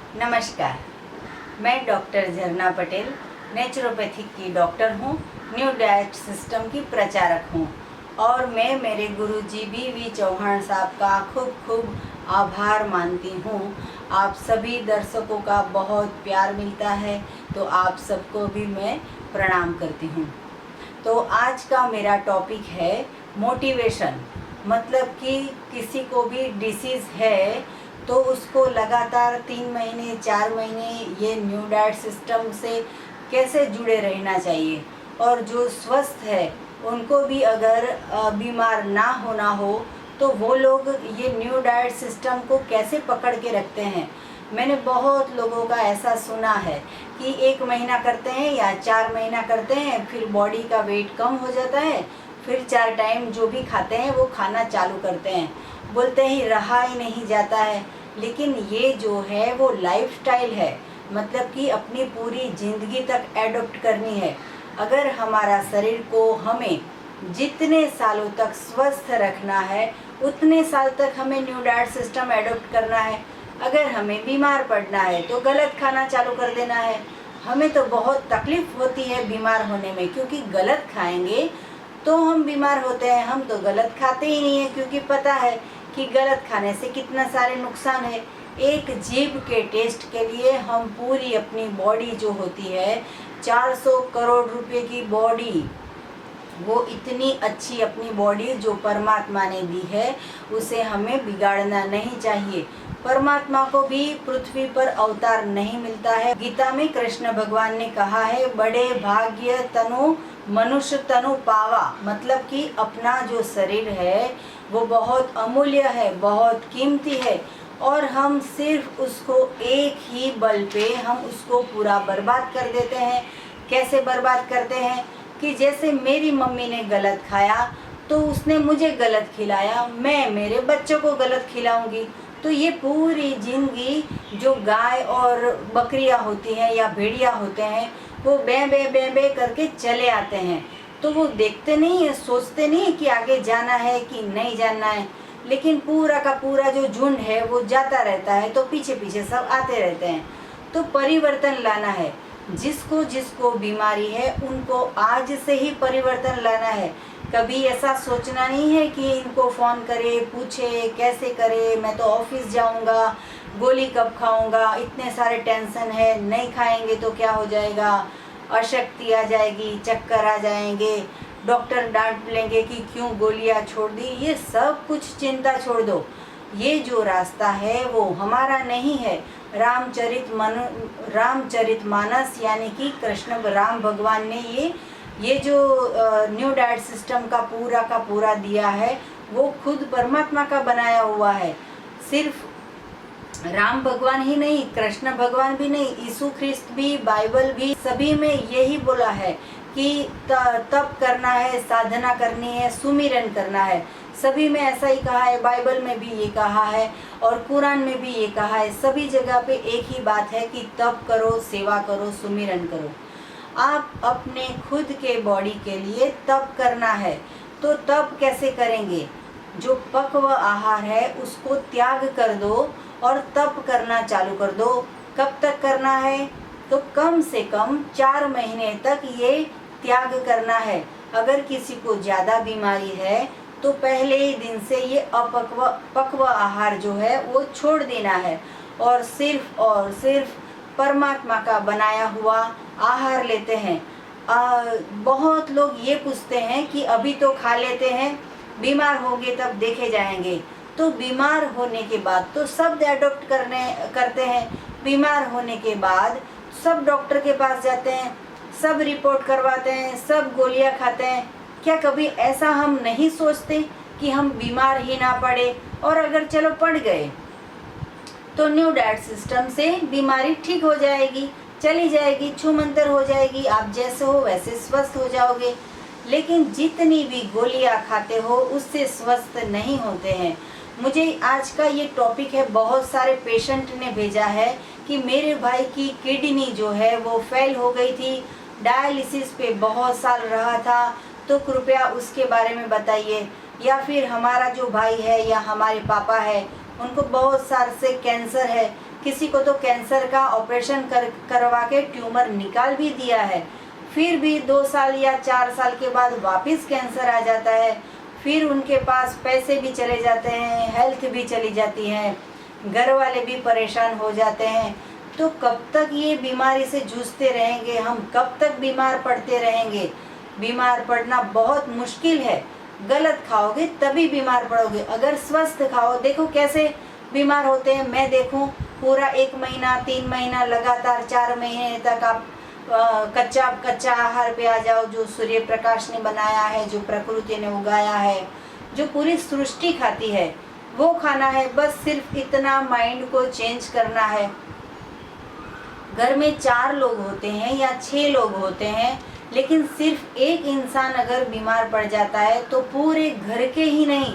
नमस्कार, मैं डॉक्टर झरना पटेल नेचुरोपैथिक की डॉक्टर हूँ, न्यू डाइट सिस्टम की प्रचारक हूँ और मैं मेरे गुरुजी बी चौहान साहब का खूब खूब आभार मानती हूँ। आप सभी दर्शकों का बहुत प्यार मिलता है, तो आप सबको भी मैं प्रणाम करती हूँ। तो आज का मेरा टॉपिक है मोटिवेशन। मतलब कि किसी को भी डिसीज़ है तो उसको लगातार 3 महीने 4 महीने ये न्यू डाइट सिस्टम से कैसे जुड़े रहना चाहिए, और जो स्वस्थ है उनको भी अगर बीमार ना होना हो तो वो लोग ये न्यू डाइट सिस्टम को कैसे पकड़ के रखते हैं। मैंने बहुत लोगों का ऐसा सुना है कि 1 महीना करते हैं या 4 महीना करते हैं, फिर बॉडी का वेट कम हो जाता है, फिर 4 टाइम जो भी खाते हैं वो खाना चालू करते हैं, बोलते ही रहा ही नहीं जाता है। लेकिन ये जो है वो लाइफस्टाइल है, मतलब कि अपनी पूरी ज़िंदगी तक एडॉप्ट करनी है। अगर हमारा शरीर को हमें जितने सालों तक स्वस्थ रखना है उतने साल तक हमें न्यू डाइट सिस्टम एडॉप्ट करना है। अगर हमें बीमार पड़ना है तो गलत खाना चालू कर देना है। हमें तो बहुत तकलीफ़ होती है बीमार होने में, क्योंकि गलत खाएंगे तो हम बीमार होते हैं। हम तो गलत खाते ही नहीं है, क्योंकि पता है कि गलत खाने से कितना सारे नुकसान है। एक जीभ के टेस्ट के लिए हम पूरी अपनी बॉडी जो होती है 400 करोड़ रुपए की बॉडी, वो इतनी अच्छी अपनी बॉडी जो परमात्मा ने दी है उसे हमें बिगाड़ना नहीं चाहिए। परमात्मा को भी पृथ्वी पर अवतार नहीं मिलता है। गीता में कृष्ण भगवान ने कहा है, बड़े भाग्य तनु मनुष्य तनु पावा। मतलब कि अपना जो शरीर है वो बहुत अमूल्य है, बहुत कीमती है, और हम सिर्फ उसको एक ही बल पे हम उसको पूरा बर्बाद कर देते हैं। कैसे बर्बाद करते हैं कि जैसे मेरी मम्मी ने गलत खाया तो उसने मुझे गलत खिलाया, मैं मेरे बच्चों को गलत खिलाऊंगी, तो ये पूरी जिंदगी जो गाय और बकरियां होती हैं या भेड़िया होते हैं वो बे करके चले आते हैं। तो वो देखते नहीं है, सोचते नहीं है कि आगे जाना है कि नहीं जाना है, लेकिन पूरा का पूरा जो झुंड है वो जाता रहता है, तो पीछे पीछे सब आते रहते हैं। तो परिवर्तन लाना है। जिसको जिसको बीमारी है उनको आज से ही परिवर्तन लाना है। कभी ऐसा सोचना नहीं है कि इनको फ़ोन करे, पूछे कैसे करे, मैं तो ऑफिस जाऊंगा, गोली कब खाऊंगा, इतने सारे टेंशन है, नहीं खाएंगे तो क्या हो जाएगा, अशक्ति आ जाएगी, चक्कर आ जाएंगे, डॉक्टर डांट लेंगे कि क्यों गोलियां छोड़ दी। ये सब कुछ चिंता छोड़ दो। ये जो रास्ता है वो हमारा नहीं है। रामचरितमानस यानी कि कृष्ण राम भगवान ने ये जो न्यू डाइट सिस्टम का पूरा दिया है वो खुद परमात्मा का बनाया हुआ है। सिर्फ राम भगवान ही नहीं, कृष्ण भगवान भी नहीं, यीशु ख्रिस्त भी, बाइबल भी, सभी में यही बोला है कि तप करना है, साधना करनी है, सुमिरन करना है। सभी में ऐसा ही कहा है, बाइबल में भी ये कहा है और कुरान में भी ये कहा है। सभी जगह पे एक ही बात है कि तप करो, सेवा करो, सुमिरन करो। आप अपने खुद के बॉडी के लिए तप करना है, तो तप कैसे करेंगे? जो पक्व आहार है उसको त्याग कर दो और तप करना चालू कर दो। कब तक करना है? तो कम से कम 4 महीने तक ये त्याग करना है। अगर किसी को ज़्यादा बीमारी है तो पहले ही दिन से ये पक्व आहार जो है वो छोड़ देना है और सिर्फ परमात्मा का बनाया हुआ आहार लेते हैं। बहुत लोग ये पूछते हैं कि अभी तो खा लेते हैं, बीमार होंगे तब देखे जाएंगे। तो बीमार होने के बाद तो सब एडॉप्ट करते हैं। बीमार होने के बाद सब डॉक्टर के पास जाते हैं, सब रिपोर्ट करवाते हैं, सब गोलियां खाते हैं। क्या कभी ऐसा हम नहीं सोचते कि हम बीमार ही ना पड़े, और अगर चलो पड़ गए तो न्यू डाइट सिस्टम से बीमारी ठीक हो जाएगी, चली जाएगी, छूमंतर हो जाएगी, आप जैसे हो वैसे स्वस्थ हो जाओगे। लेकिन जितनी भी गोलियां खाते हो उससे स्वस्थ नहीं होते हैं। मुझे आज का ये टॉपिक है, बहुत सारे पेशेंट ने भेजा है कि मेरे भाई की किडनी जो है वो फेल हो गई थी, डायलिसिस पे बहुत साल रहा था, तो कृपया उसके बारे में बताइए। या फिर हमारा जो भाई है या हमारे पापा है उनको बहुत साल से कैंसर है, किसी को तो कैंसर का ऑपरेशन करवा के ट्यूमर निकाल भी दिया है, फिर भी 2 साल या 4 साल के बाद वापस कैंसर आ जाता है, फिर उनके पास पैसे भी चले जाते हैं, हेल्थ भी चली जाती है, घर वाले भी परेशान हो जाते हैं। तो कब तक ये बीमारी से जूझते रहेंगे, हम कब तक बीमार पड़ते रहेंगे? बीमार पड़ना बहुत मुश्किल है। गलत खाओगे तभी बीमार पड़ोगे, अगर स्वस्थ खाओ। देखो कैसे बीमार होते हैं, मैं देखूं पूरा 1 महीना 3 महीना लगातार 4 महीने तक आप कच्चा आहार पे आ जाओ, जो सूर्य प्रकाश ने बनाया है, जो प्रकृति ने उगाया है, जो पूरी सृष्टि खाती है, वो खाना है। बस सिर्फ इतना माइंड को चेंज करना है। घर में 4 लोग होते हैं या 6 लोग होते हैं, लेकिन सिर्फ एक इंसान अगर बीमार पड़ जाता है तो पूरे घर के ही नहीं,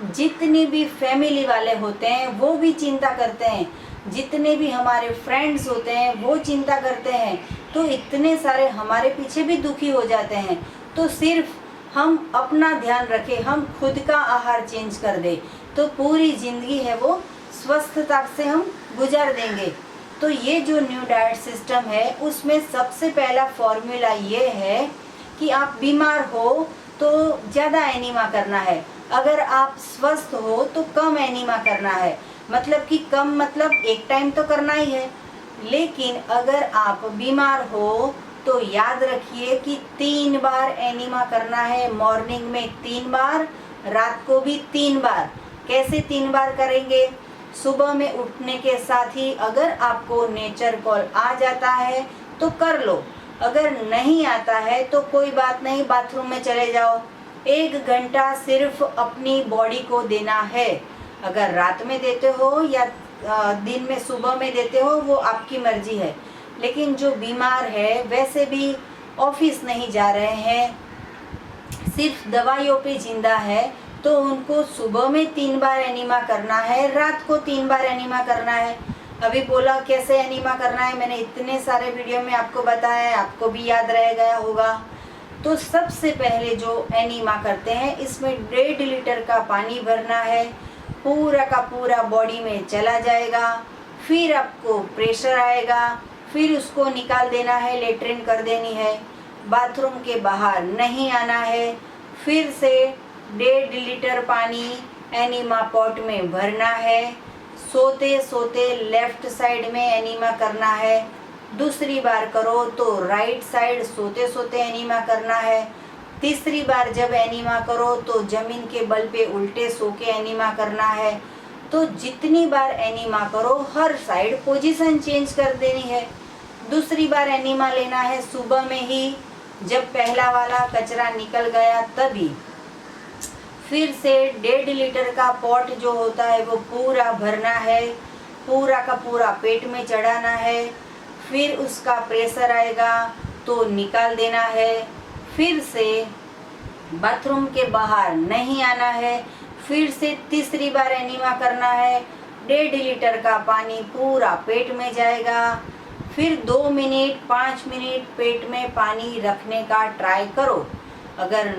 जितने भी फैमिली वाले होते हैं वो भी चिंता करते हैं, जितने भी हमारे फ्रेंड्स होते हैं वो चिंता करते हैं। तो इतने सारे हमारे पीछे भी दुखी हो जाते हैं। तो सिर्फ हम अपना ध्यान रखें, हम खुद का आहार चेंज कर दें, तो पूरी ज़िंदगी है वो स्वस्थता से हम गुजार देंगे। तो ये जो न्यू डाइट सिस्टम है, उसमें सबसे पहला फॉर्मूला ये है कि आप बीमार हो तो ज़्यादा एनीमा करना है, अगर आप स्वस्थ हो तो कम एनीमा करना है। मतलब कि कम मतलब एक टाइम तो करना ही है, लेकिन अगर आप बीमार हो तो याद रखिए कि 3 बार एनीमा करना है। मॉर्निंग में 3 बार, रात को भी 3 बार। कैसे 3 बार करेंगे? सुबह में उठने के साथ ही अगर आपको नेचर कॉल आ जाता है तो कर लो, अगर नहीं आता है तो कोई बात नहीं, बाथरूम में चले जाओ। 1 घंटा सिर्फ अपनी बॉडी को देना है। अगर रात में देते हो या दिन में सुबह में देते हो वो आपकी मर्जी है। लेकिन जो बीमार है, वैसे भी ऑफिस नहीं जा रहे हैं, सिर्फ दवाइयों पे जिंदा है, तो उनको सुबह में 3 बार एनीमा करना है, रात को 3 बार एनीमा करना है। अभी बोला कैसे एनीमा करना है, मैंने इतने सारे वीडियो में आपको बताया है, आपको भी याद रह गया होगा। तो सबसे पहले जो एनीमा करते हैं, इसमें 1.5 लीटर का पानी भरना है, पूरा का पूरा बॉडी में चला जाएगा, फिर आपको प्रेशर आएगा, फिर उसको निकाल देना है, लेट्रिन कर देनी है, बाथरूम के बाहर नहीं आना है। फिर से 1.5 लीटर पानी एनीमा पॉट में भरना है, सोते सोते लेफ्ट साइड में एनीमा करना है। दूसरी बार करो तो राइट साइड सोते सोते एनीमा करना है। तीसरी बार जब एनीमा करो तो ज़मीन के बल पे उल्टे सो के एनीमा करना है। तो जितनी बार एनीमा करो हर साइड पोजीशन चेंज कर देनी है। दूसरी बार एनीमा लेना है सुबह में ही, जब पहला वाला कचरा निकल गया तभी। फिर से 1.5 लीटर का पॉट जो होता है वो पूरा भरना है, पूरा का पूरा पेट में चढ़ाना है, फिर उसका प्रेशर आएगा तो निकाल देना है। फिर से बाथरूम के बाहर नहीं आना है, फिर से तीसरी बार एनीमा करना है। 1.5 लीटर का पानी पूरा पेट में जाएगा, फिर 2 मिनट 5 मिनट पेट में पानी रखने का ट्राई करो। अगर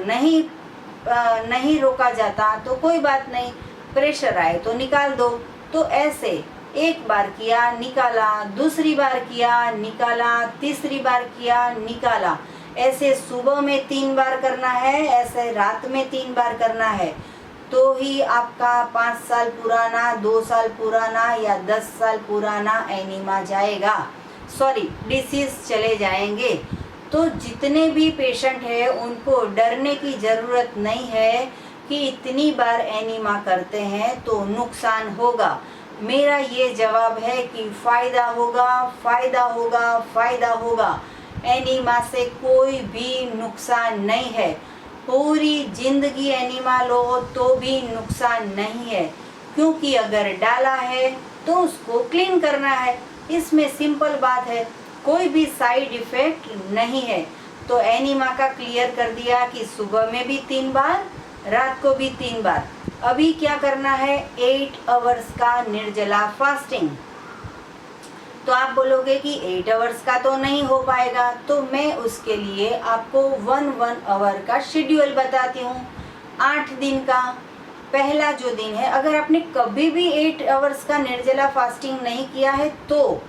नहीं रोका जाता तो कोई बात नहीं, प्रेशर आए तो निकाल दो। तो ऐसे 1 बार किया निकाला, दूसरी बार किया निकाला, तीसरी बार किया निकाला। ऐसे सुबह में 3 बार करना है, ऐसे रात में 3 बार करना है। तो ही आपका 5 साल पुराना, 2 साल पुराना या 10 साल पुराना एनीमा जाएगा, सॉरी डिसीज चले जाएंगे। तो जितने भी पेशेंट हैं उनको डरने की ज़रूरत नहीं है कि इतनी बार एनीमा करते हैं तो नुकसान होगा। मेरा ये जवाब है कि फ़ायदा होगा, फ़ायदा होगा, फ़ायदा होगा। एनीमा से कोई भी नुकसान नहीं है। पूरी ज़िंदगी एनीमा लो तो भी नुकसान नहीं है, क्योंकि अगर डाला है तो उसको क्लीन करना है। इसमें सिंपल बात है, कोई भी साइड इफ़ेक्ट नहीं है। तो एनीमा का क्लियर कर दिया कि सुबह में भी 3 बार, रात को भी 3 बार। अभी क्या करना है, 8 आवर्स का निर्जला फास्टिंग। तो आप बोलोगे कि 8 आवर्स का तो नहीं हो पाएगा, तो मैं उसके लिए आपको 1 आवर का शेड्यूल बताती हूँ। 8 दिन का पहला जो दिन है, अगर आपने कभी भी 8 आवर्स का निर्जला फास्टिंग नहीं किया है तो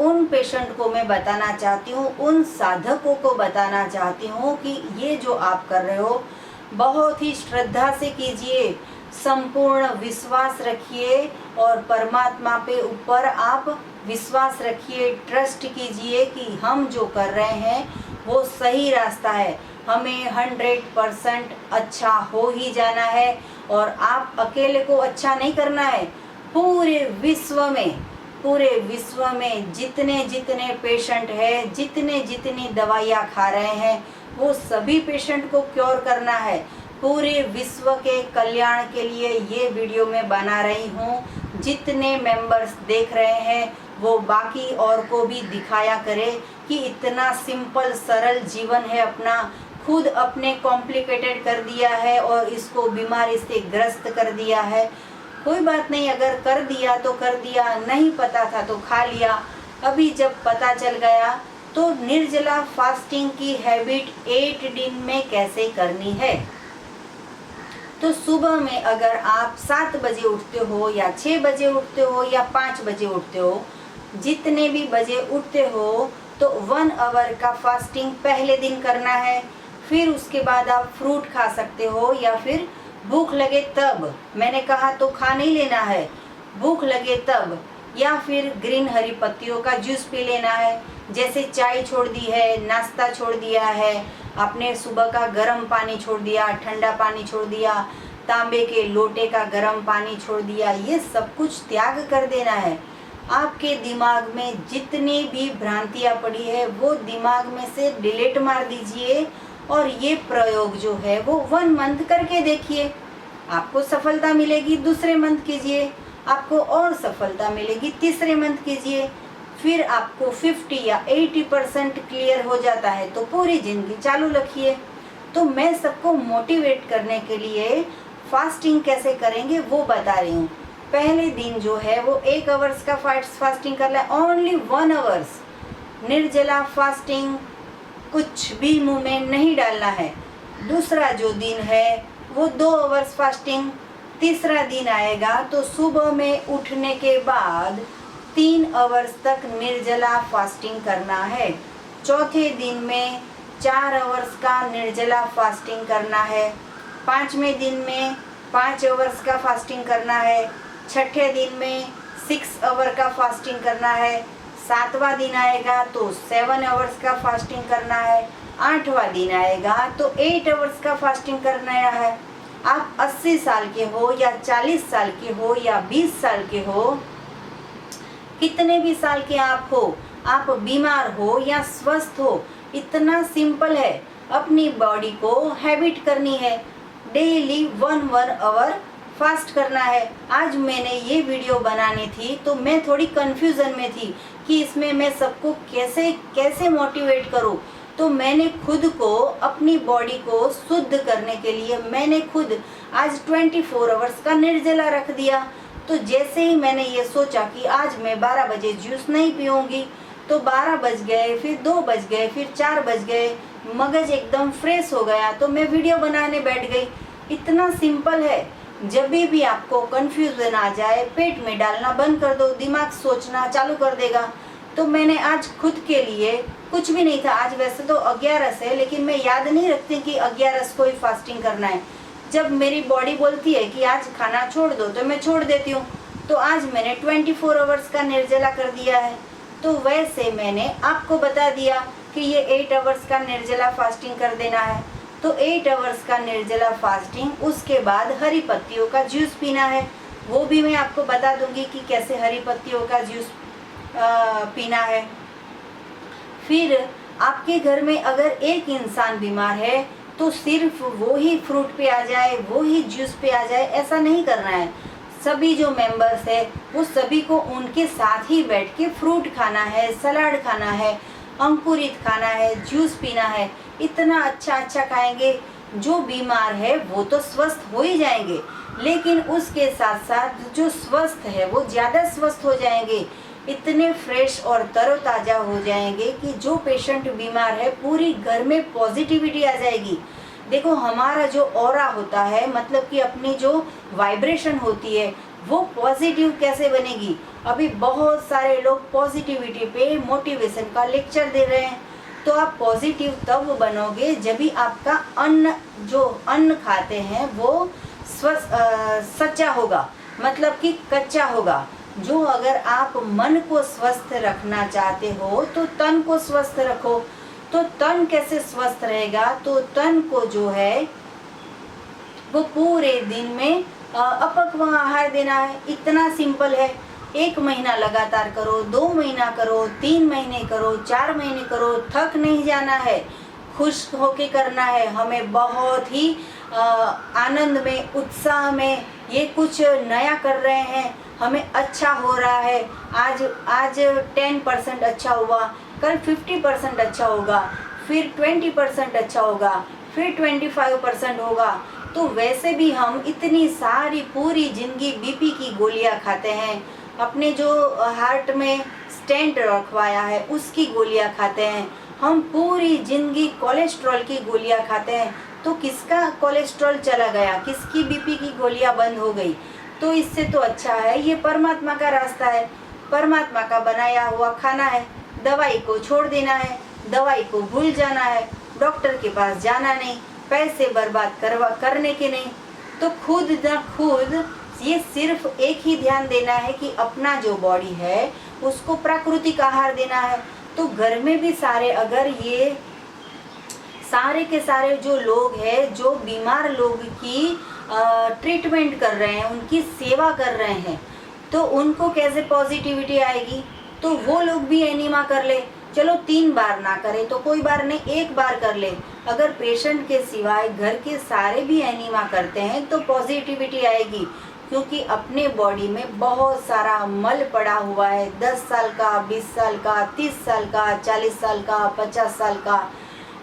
उन पेशेंट को मैं बताना चाहती हूँ, उन साधकों को बताना चाहती हूँ कि ये जो आप कर रहे हो बहुत ही श्रद्धा से कीजिए, संपूर्ण विश्वास रखिए और परमात्मा पे ऊपर आप विश्वास रखिए, ट्रस्ट कीजिए कि हम जो कर रहे हैं वो सही रास्ता है, हमें 100% अच्छा हो ही जाना है। और आप अकेले को अच्छा नहीं करना है, पूरे विश्व में जितने पेशेंट हैं, जितनी दवाइयाँ खा रहे हैं, वो सभी पेशेंट को क्योर करना है। पूरे विश्व के कल्याण के लिए ये वीडियो मैं बना रही हूँ। जितने मेंबर्स देख रहे हैं वो बाकी और को भी दिखाया करे कि इतना सिंपल सरल जीवन है अपना, खुद अपने कॉम्प्लिकेटेड कर दिया है और इसको बीमारी से ग्रस्त कर दिया है। कोई बात नहीं, अगर कर दिया तो कर दिया, नहीं पता था तो खा लिया। अभी जब पता चल गया तो निर्जला फास्टिंग की हैबिट 8 दिन में कैसे करनी है। तो सुबह में अगर आप 7 बजे उठते हो या 6 बजे उठते हो या 5 बजे उठते हो, जितने भी बजे उठते हो तो 1 आवर का फास्टिंग पहले दिन करना है। फिर उसके बाद आप फ्रूट खा सकते हो या फिर भूख लगे तब, मैंने कहा तो खा नहीं लेना है, भूख लगे तब, या फिर ग्रीन हरी पत्तियों का जूस पी लेना है। जैसे चाय छोड़ दी है, नाश्ता छोड़ दिया है, आपने सुबह का गर्म पानी छोड़ दिया, ठंडा पानी छोड़ दिया, तांबे के लोटे का गर्म पानी छोड़ दिया, ये सब कुछ त्याग कर देना है। आपके दिमाग में जितनी भी भ्रांतियाँ पड़ी है वो दिमाग में से डिलीट मार दीजिए और ये प्रयोग जो है वो 1 मंथ करके देखिए, आपको सफलता मिलेगी। दूसरे मंथ कीजिए, आपको और सफलता मिलेगी। तीसरे मंथ कीजिए, फिर आपको 50 या 80% क्लियर हो जाता है तो पूरी ज़िंदगी चालू रखिए। तो मैं सबको मोटिवेट करने के लिए फास्टिंग कैसे करेंगे वो बता रही हूँ। पहले दिन जो है वो 1 आवर्स का फास्टिंग कर ले, ओनली 1 आवर्स निर्जला फास्टिंग, कुछ भी मुंह में नहीं डालना है। दूसरा जो दिन है वो 2 आवर्स फास्टिंग। तीसरा दिन आएगा तो सुबह में उठने के बाद 3 आवर्स तक निर्जला फास्टिंग करना है। चौथे दिन में 4 आवर्स का निर्जला फास्टिंग करना है। 5वें दिन में 5 आवर्स का फास्टिंग करना है। छठे दिन में 6 आवर का फास्टिंग करना है। 7वां दिन आएगा तो 7 आवर्स का फास्टिंग करना है। 8वां दिन आएगा तो 8 आवर्स का फास्टिंग करना है। आप 80 साल के हो या 40 साल के हो या 20 साल के हो, कितने भी साल के आप हो, आप बीमार हो या स्वस्थ हो, इतना सिंपल है। अपनी बॉडी को हैबिट करनी है, डेली 1 आवर फास्ट करना है। आज मैंने ये वीडियो बनानी थी तो मैं थोड़ी कंफ्यूजन में थी कि इसमें मैं सबको कैसे मोटिवेट करूं। तो मैंने खुद को, अपनी बॉडी को शुद्ध करने के लिए मैंने खुद आज 24 आवर्स का निर्जला रख दिया। तो जैसे ही मैंने ये सोचा कि आज मैं 12 बजे जूस नहीं पीऊँगी, तो 12 बज गए, फिर 2 बज गए, फिर 4 बज गए, मगज एकदम फ्रेश हो गया तो मैं वीडियो बनाने बैठ गई। इतना सिंपल है। जब भी आपको कन्फ्यूज़न आ जाए, पेट में डालना बंद कर दो, दिमाग सोचना चालू कर देगा। तो मैंने आज खुद के लिए, कुछ भी नहीं था, आज वैसे तो 11 है लेकिन मैं याद नहीं रखती कि 11 को ही फास्टिंग करना है। जब मेरी बॉडी बोलती है कि आज खाना छोड़ दो तो मैं छोड़ देती हूँ। तो आज मैंने 24 आवर्स का निर्जला कर दिया है। तो वैसे मैंने आपको बता दिया कि ये 8 आवर्स का निर्जला फास्टिंग कर देना है। तो 8 आवर्स का निर्जला फास्टिंग, उसके बाद हरी पत्तियों का जूस पीना है। वो भी मैं आपको बता दूंगी कि कैसे हरी पत्तियों का जूस पीना है। फिर आपके घर में अगर एक इंसान बीमार है तो सिर्फ वो ही फ्रूट पे आ जाए, वो ही जूस पे आ जाए, ऐसा नहीं करना है। सभी जो मेंबर्स है वो सभी को उनके साथ ही बैठ के फ्रूट खाना है, सलाद खाना है, अंकुरित खाना है, जूस पीना है। इतना अच्छा खाएंगे, जो बीमार है वो तो स्वस्थ हो ही जाएंगे, लेकिन उसके साथ साथ जो स्वस्थ है वो ज़्यादा स्वस्थ हो जाएंगे। इतने फ्रेश और तरोताज़ा हो जाएंगे कि जो पेशेंट बीमार है पूरी घर में पॉजिटिविटी आ जाएगी। देखो हमारा जो ऑरा होता है, मतलब कि अपनी जो वाइब्रेशन होती है वो पॉजिटिव कैसे बनेगी। अभी बहुत सारे लोग पॉजिटिविटी पे मोटिवेशन का लेक्चर दे रहे हैं, तो आप पॉजिटिव तब बनोगे जब भी आपका अन्न, जो अन्न खाते हैं वो सच्चा होगा, मतलब कि कच्चा होगा। जो अगर आप मन को स्वस्थ रखना चाहते हो तो तन को स्वस्थ रखो। तो तन कैसे स्वस्थ रहेगा, तो तन को जो है वो पूरे दिन में अपक्व आहार देना है। इतना सिंपल है। 1 महीना लगातार करो, 2 महीना करो, 3 महीने करो, 4 महीने करो, थक नहीं जाना है, खुश होके करना है। हमें बहुत ही आनंद में, उत्साह में ये कुछ नया कर रहे हैं, हमें अच्छा हो रहा है। आज 10% अच्छा हुआ, कल 50% अच्छा होगा, फिर 20% अच्छा होगा, फिर 25% होगा। तो वैसे भी हम इतनी सारी पूरी जिंदगी बीपी की गोलियां खाते हैं, अपने जो हार्ट में स्टेंट रखवाया है उसकी गोलियां खाते हैं, हम पूरी जिंदगी कोलेस्ट्रॉल की गोलियां खाते हैं। तो किसका कोलेस्ट्रॉल चला गया, किसकी बीपी की गोलियां बंद हो गई। तो इससे तो अच्छा है ये परमात्मा का रास्ता है, परमात्मा का बनाया हुआ खाना है। दवाई को छोड़ देना है, दवाई को भूल जाना है, डॉक्टर के पास जाना नहीं, पैसे बर्बाद करने के नहीं। तो खुद न खुद ये सिर्फ एक ही ध्यान देना है कि अपना जो बॉडी है उसको प्राकृतिक आहार देना है। तो घर में भी सारे, अगर ये सारे के सारे जो लोग हैं, जो बीमार लोग की ट्रीटमेंट कर रहे हैं, उनकी सेवा कर रहे हैं, तो उनको कैसे पॉजिटिविटी आएगी। तो वो लोग भी एनीमा कर ले, चलो 3 बार ना करे तो कोई बार नहीं, 1 बार कर ले। अगर पेशेंट के सिवाय घर के सारे भी एनीमा करते हैं तो पॉजिटिविटी आएगी, क्योंकि अपने बॉडी में बहुत सारा मल पड़ा हुआ है। 10 साल का, 20 साल का, 30 साल का, 40 साल का, 50 साल का,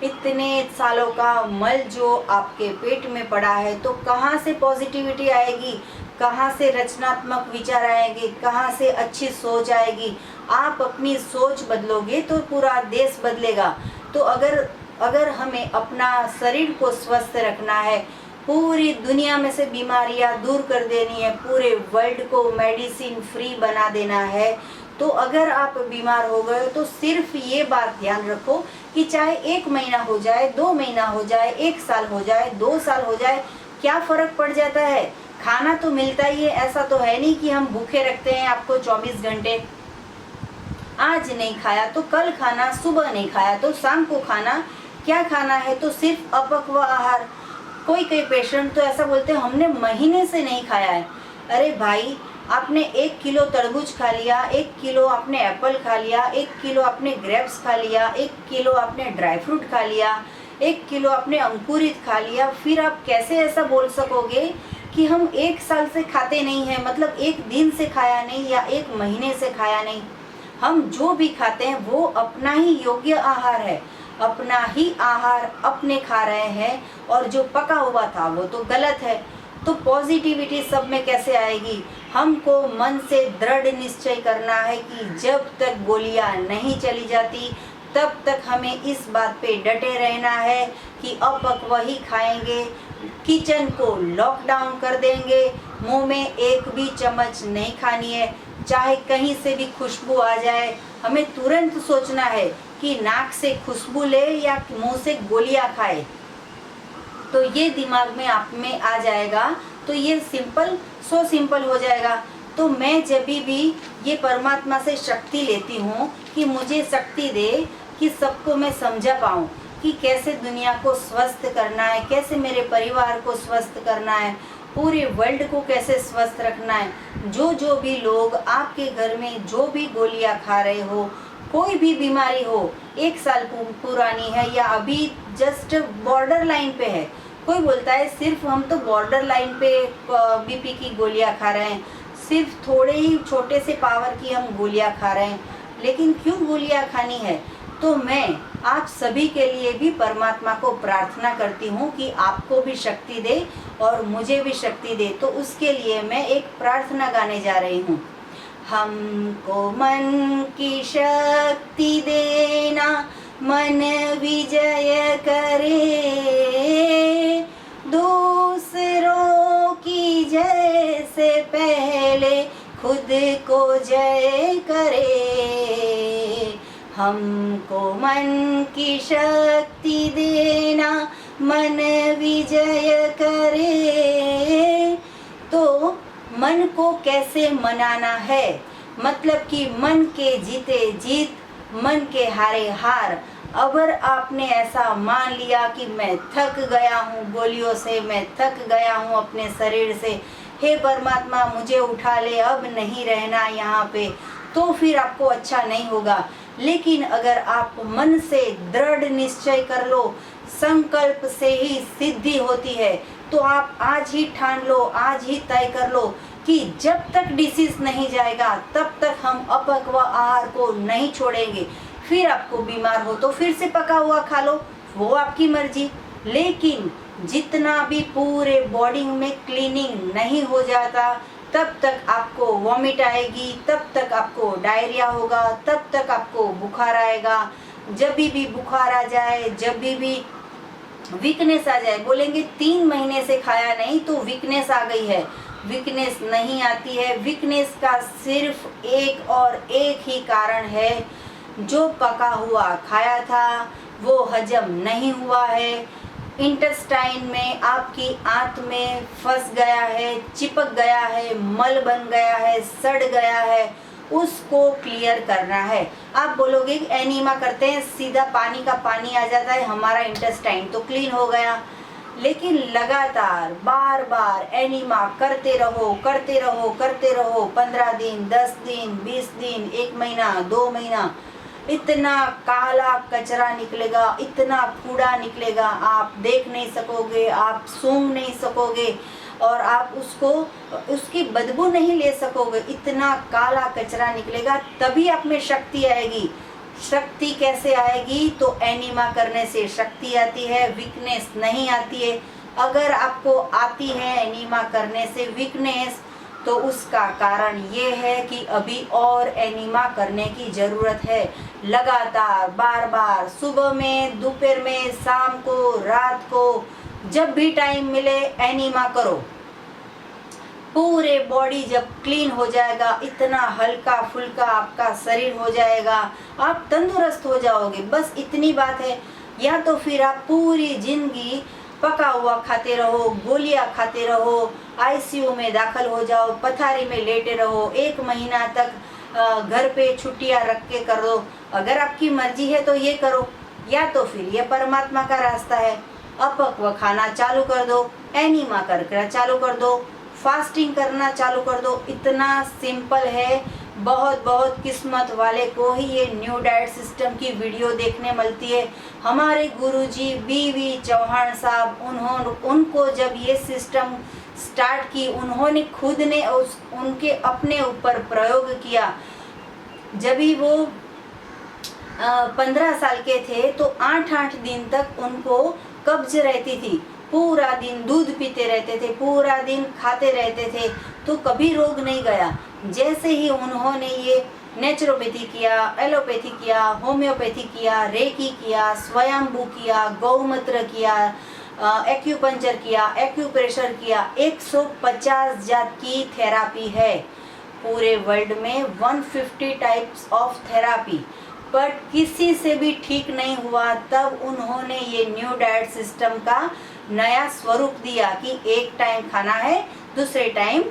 इतने सालों का मल जो आपके पेट में पड़ा है। तो कहाँ से पॉजिटिविटी आएगी, कहाँ से रचनात्मक विचार आएंगे, कहाँ से अच्छी सोच आएगी। आप अपनी सोच बदलोगे तो पूरा देश बदलेगा। तो अगर हमें अपना शरीर को स्वस्थ रखना है, पूरी दुनिया में से बीमारियां दूर कर देनी है, पूरे वर्ल्ड को मेडिसिन फ्री बना देना है, तो अगर आप बीमार हो गए तो सिर्फ ये बात ध्यान रखो कि चाहे 1 महीना हो जाए, 2 महीना हो जाए, 1 साल हो जाए, 2 साल हो जाए, क्या फर्क पड़ जाता है। खाना तो मिलता ही है, ऐसा तो है नहीं कि हम भूखे रखते हैं आपको 24 घंटे। आज नहीं खाया तो कल खाना, सुबह नहीं खाया तो शाम को खाना। क्या खाना है, तो सिर्फ अपक्व आहार। कोई पेशेंट तो ऐसा बोलते हैं हमने महीने से नहीं खाया है। अरे भाई, आपने 1 किलो तरबूज खा लिया, 1 किलो आपने एप्पल खा लिया, 1 किलो आपने ग्रेप्स खा लिया, 1 किलो आपने ड्राई फ्रूट खा लिया, 1 किलो आपने अंकुरित खा लिया, फिर आप कैसे ऐसा बोल सकोगे कि हम 1 साल से खाते नहीं हैं, मतलब 1 दिन से खाया नहीं या 1 महीने से खाया नहीं। हम जो भी खाते हैं वो अपना ही योग्य आहार है, अपना ही आहार अपने खा रहे हैं, और जो पका हुआ था वो तो गलत है। तो पॉजिटिविटी सब में कैसे आएगी। हमको मन से दृढ़ निश्चय करना है कि जब तक गोलियां नहीं चली जाती तब तक हमें इस बात पे डटे रहना है कि अपक्व ही खाएंगे, किचन को लॉकडाउन कर देंगे, मुंह में एक भी चम्मच नहीं खानी है, चाहे कहीं से भी खुशबू आ जाए हमें तुरंत सोचना है कि नाक से खुशबू ले या मुंह से गोलियां खाए। तो ये दिमाग में आप में आ जाएगा तो ये सिंपल हो जाएगा। तो मैं जब भी ये परमात्मा से शक्ति लेती हूँ कि मुझे शक्ति दे कि सबको मैं समझा पाऊँ कि कैसे दुनिया को स्वस्थ करना है, कैसे मेरे परिवार को स्वस्थ करना है, पूरे वर्ल्ड को कैसे स्वस्थ रखना है। जो भी लोग आपके घर में जो भी गोलियां खा रहे हो, कोई भी बीमारी हो, 1 साल पुरानी है या अभी जस्ट बॉर्डर लाइन पे है, कोई बोलता है सिर्फ हम तो बॉर्डर लाइन पे बीपी की गोलियां खा रहे हैं, सिर्फ थोड़े ही छोटे से पावर की हम गोलियां खा रहे हैं, लेकिन क्यों गोलियां खानी है। तो मैं आप सभी के लिए भी परमात्मा को प्रार्थना करती हूँ कि आपको भी शक्ति दे और मुझे भी शक्ति दे। तो उसके लिए मैं एक प्रार्थना गाने जा रही हूँ। हमको मन की शक्ति देना, मन विजय करे, को जय करे, हमको मन की शक्ति देना, मन विजय करे। तो मन को कैसे मनाना है, मतलब कि मन के जीते जीत, मन के हारे हार। अगर आपने ऐसा मान लिया कि मैं थक गया हूँ गोलियों से, मैं थक गया हूँ अपने शरीर से, हे परमात्मा मुझे उठा ले, अब नहीं रहना यहाँ पे, तो फिर आपको अच्छा नहीं होगा। लेकिन अगर आप मन से दृढ़ निश्चय कर लो, संकल्प से ही सिद्धि होती है, तो आप आज ही ठान लो, आज ही तय कर लो कि जब तक डिसीज नहीं जाएगा तब तक हम अपक्व आहार को नहीं छोड़ेंगे। फिर आपको बीमार हो तो फिर से पका हुआ खा लो, वो आपकी मर्जी। लेकिन जितना भी पूरे बॉडी में क्लीनिंग नहीं हो जाता, तब तक आपको वॉमिट आएगी, तब तक आपको डायरिया होगा, तब तक आपको बुखार आएगा। जब भी बुखार आ जाए, जब भी वीकनेस आ जाए, बोलेंगे 3 महीने से खाया नहीं तो वीकनेस आ गई है। वीकनेस नहीं आती है। वीकनेस का सिर्फ एक और एक ही कारण है, जो पका हुआ खाया था वो हजम नहीं हुआ है, इंटेस्टाइन में, आपकी आंत में फंस गया है, चिपक गया है, मल बन गया है, सड़ गया है, उसको क्लियर करना है। आप बोलोगे कि एनीमा करते हैं सीधा पानी का पानी आ जाता है, हमारा इंटेस्टाइन तो क्लीन हो गया। लेकिन लगातार बार बार एनीमा करते रहो, करते रहो, करते रहो, 15 दिन, 10 दिन, 20 दिन, 1 महीना, 2 महीना, इतना काला कचरा निकलेगा, इतना कूड़ा निकलेगा, आप देख नहीं सकोगे, आप सूंघ नहीं सकोगे और आप उसकी बदबू नहीं ले सकोगे। इतना काला कचरा निकलेगा, तभी आप में शक्ति आएगी। शक्ति कैसे आएगी? तो एनीमा करने से शक्ति आती है, वीकनेस नहीं आती है। अगर आपको आती है एनीमा करने से वीकनेस, तो उसका कारण ये है कि अभी और एनीमा करने की ज़रूरत है। लगातार बार बार, सुबह में, दोपहर में, शाम को, रात को, जब भी टाइम मिले एनीमा करो। पूरे बॉडी जब क्लीन हो जाएगा, इतना हल्का फुल्का आपका शरीर हो जाएगा, आप तंदुरुस्त हो जाओगे। बस इतनी बात है। या तो फिर आप पूरी जिंदगी पका हुआ खाते रहो, गोलियां खाते रहो, आईसीयू में दाखिल हो जाओ, पथारी में लेटे रहो, 1 महीना तक घर पे छुट्टियां रख के कर दो। अगर आपकी मर्जी है तो ये करो, या तो फिर ये परमात्मा का रास्ता है, अपक्व खाना चालू कर दो, एनीमा करना चालू कर दो, फास्टिंग करना चालू कर दो। इतना सिंपल है। बहुत बहुत किस्मत वाले को ही ये न्यू डाइट सिस्टम की वीडियो देखने मिलती है। हमारे गुरुजी बीवी चौहान साहब, उनको जब ये सिस्टम स्टार्ट की, उन्होंने खुद ने उनके अपने ऊपर प्रयोग किया। जब ही वो 15 साल के थे तो 8-8 दिन तक उनको कब्ज रहती थी। पूरा दिन दूध पीते रहते थे, पूरा दिन खाते रहते थे, तो कभी रोग नहीं गया। जैसे ही उन्होंने ये नेचुरोपैथी किया, एलोपैथी किया, होम्योपैथी किया, रेकी किया, स्वयंभू किया, गौमूत्र किया, एक्यूपंक्चर किया, एक्यूप्रेशर किया, 150 जात की थेरापी है पूरे वर्ल्ड में, 150 टाइप्स ऑफ थेरापी, बट किसी से भी ठीक नहीं हुआ। तब उन्होंने ये न्यू डाइट सिस्टम का नया स्वरूप दिया कि एक टाइम खाना है, दूसरे टाइम